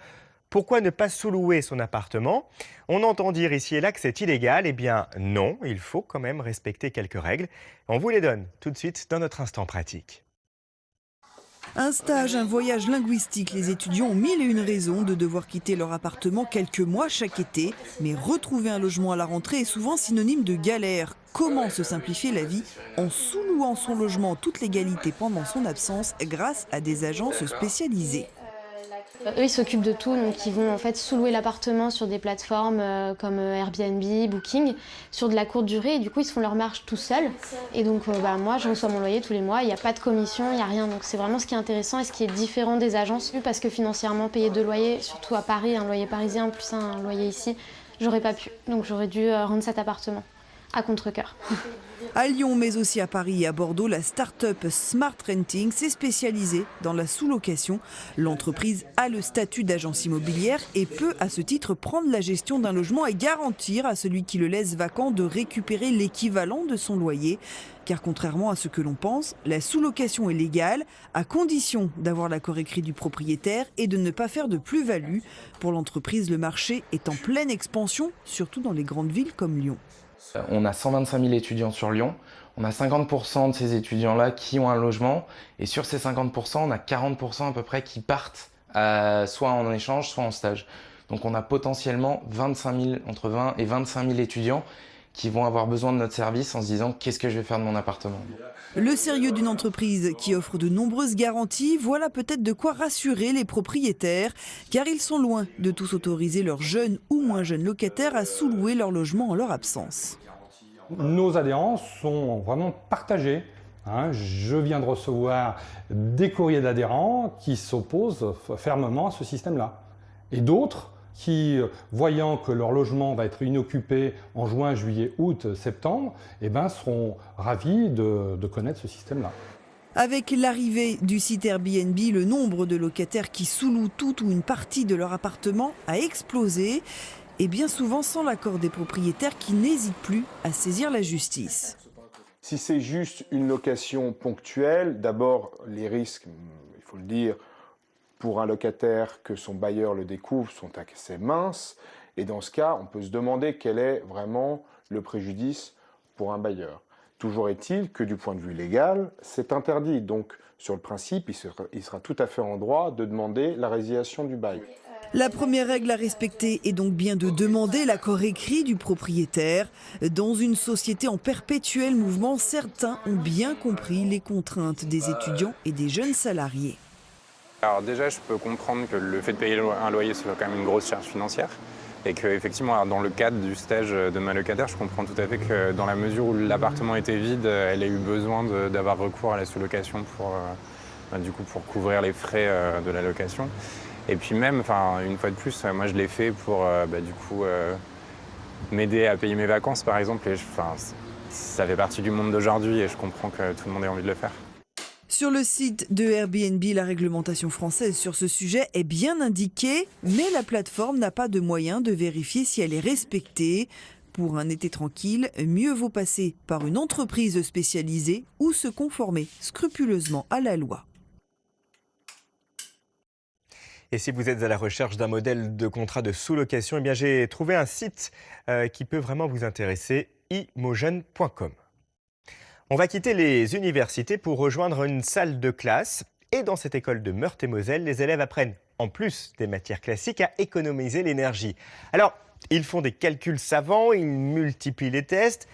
pourquoi ne pas sous-louer son appartement? On entend dire ici et là que c'est illégal. Eh bien non, il faut quand même respecter quelques règles. On vous les donne tout de suite dans notre instant pratique. Un stage, un voyage linguistique, les étudiants ont mille et une raisons de devoir quitter leur appartement quelques mois chaque été. Mais retrouver un logement à la rentrée est souvent synonyme de galère. Comment se simplifier la vie en sous-louant son logement en toute légalité pendant son absence grâce à des agences spécialisées? Eux, ils s'occupent de tout, donc ils vont en fait sous-louer l'appartement sur des plateformes comme Airbnb, Booking, sur de la courte durée, et du coup ils se font leur marge tout seuls. Et donc moi, je reçois mon loyer tous les mois, il n'y a pas de commission, il n'y a rien. Donc c'est vraiment ce qui est intéressant et ce qui est différent des agences, parce que financièrement, payer 2 loyers, surtout à Paris, un loyer parisien plus un loyer ici, j'aurais pas pu. Donc j'aurais dû rendre cet appartement à contre-cœur. À Lyon, mais aussi à Paris et à Bordeaux, la start-up Smart Renting s'est spécialisée dans la sous-location. L'entreprise a le statut d'agence immobilière et peut, à ce titre, prendre la gestion d'un logement et garantir à celui qui le laisse vacant de récupérer l'équivalent de son loyer. Car contrairement à ce que l'on pense, la sous-location est légale, à condition d'avoir l'accord écrit du propriétaire et de ne pas faire de plus-value. Pour l'entreprise, le marché est en pleine expansion, surtout dans les grandes villes comme Lyon. On a 125 000 étudiants sur Lyon. On a 50% de ces étudiants-là qui ont un logement. Et sur ces 50%, on a 40% à peu près qui partent soit en échange, soit en stage. Donc on a potentiellement entre 20 et 25 000 étudiants qui vont avoir besoin de notre service en se disant « qu'est-ce que je vais faire de mon appartement ?» Le sérieux d'une entreprise qui offre de nombreuses garanties, voilà peut-être de quoi rassurer les propriétaires, car ils sont loin de tous autoriser leurs jeunes ou moins jeunes locataires à sous-louer leur logement en leur absence. Nos adhérents sont vraiment partagés. Je viens de recevoir des courriers d'adhérents qui s'opposent fermement à ce système-là. Et d'autres qui, voyant que leur logement va être inoccupé en juin, juillet, août, septembre, seront ravis de connaître ce système-là. Avec l'arrivée du site Airbnb, le nombre de locataires qui sous-louent tout ou une partie de leur appartement a explosé, et bien souvent sans l'accord des propriétaires qui n'hésitent plus à saisir la justice. Si c'est juste une location ponctuelle, d'abord les risques, il faut le dire, pour un locataire que son bailleur le découvre sont assez minces. Et dans ce cas, on peut se demander quel est vraiment le préjudice pour un bailleur. Toujours est-il que du point de vue légal, c'est interdit. Donc sur le principe, il sera tout à fait en droit de demander la résiliation du bail. La première règle à respecter est donc bien de demander l'accord écrit du propriétaire. Dans une société en perpétuel mouvement, certains ont bien compris les contraintes des étudiants et des jeunes salariés. Alors déjà, je peux comprendre que le fait de payer un loyer soit quand même une grosse charge financière. Et qu'effectivement, dans le cadre du stage de ma locataire, je comprends tout à fait que dans la mesure où l'appartement était vide, elle a eu besoin d'avoir recours à la sous-location pour couvrir les frais de la location. Et puis même, une fois de plus, moi je l'ai fait pour m'aider à payer mes vacances par exemple. Et ça fait partie du monde d'aujourd'hui et je comprends que tout le monde ait envie de le faire. Sur le site de Airbnb, la réglementation française sur ce sujet est bien indiquée, mais la plateforme n'a pas de moyen de vérifier si elle est respectée. Pour un été tranquille, mieux vaut passer par une entreprise spécialisée ou se conformer scrupuleusement à la loi. Et si vous êtes à la recherche d'un modèle de contrat de sous-location, eh bien j'ai trouvé un site qui peut vraiment vous intéresser, imogen.com. On va quitter les universités pour rejoindre une salle de classe. Et dans cette école de Meurthe-et-Moselle, les élèves apprennent, en plus des matières classiques, à économiser l'énergie. Alors, ils font des calculs savants, ils multiplient les tests.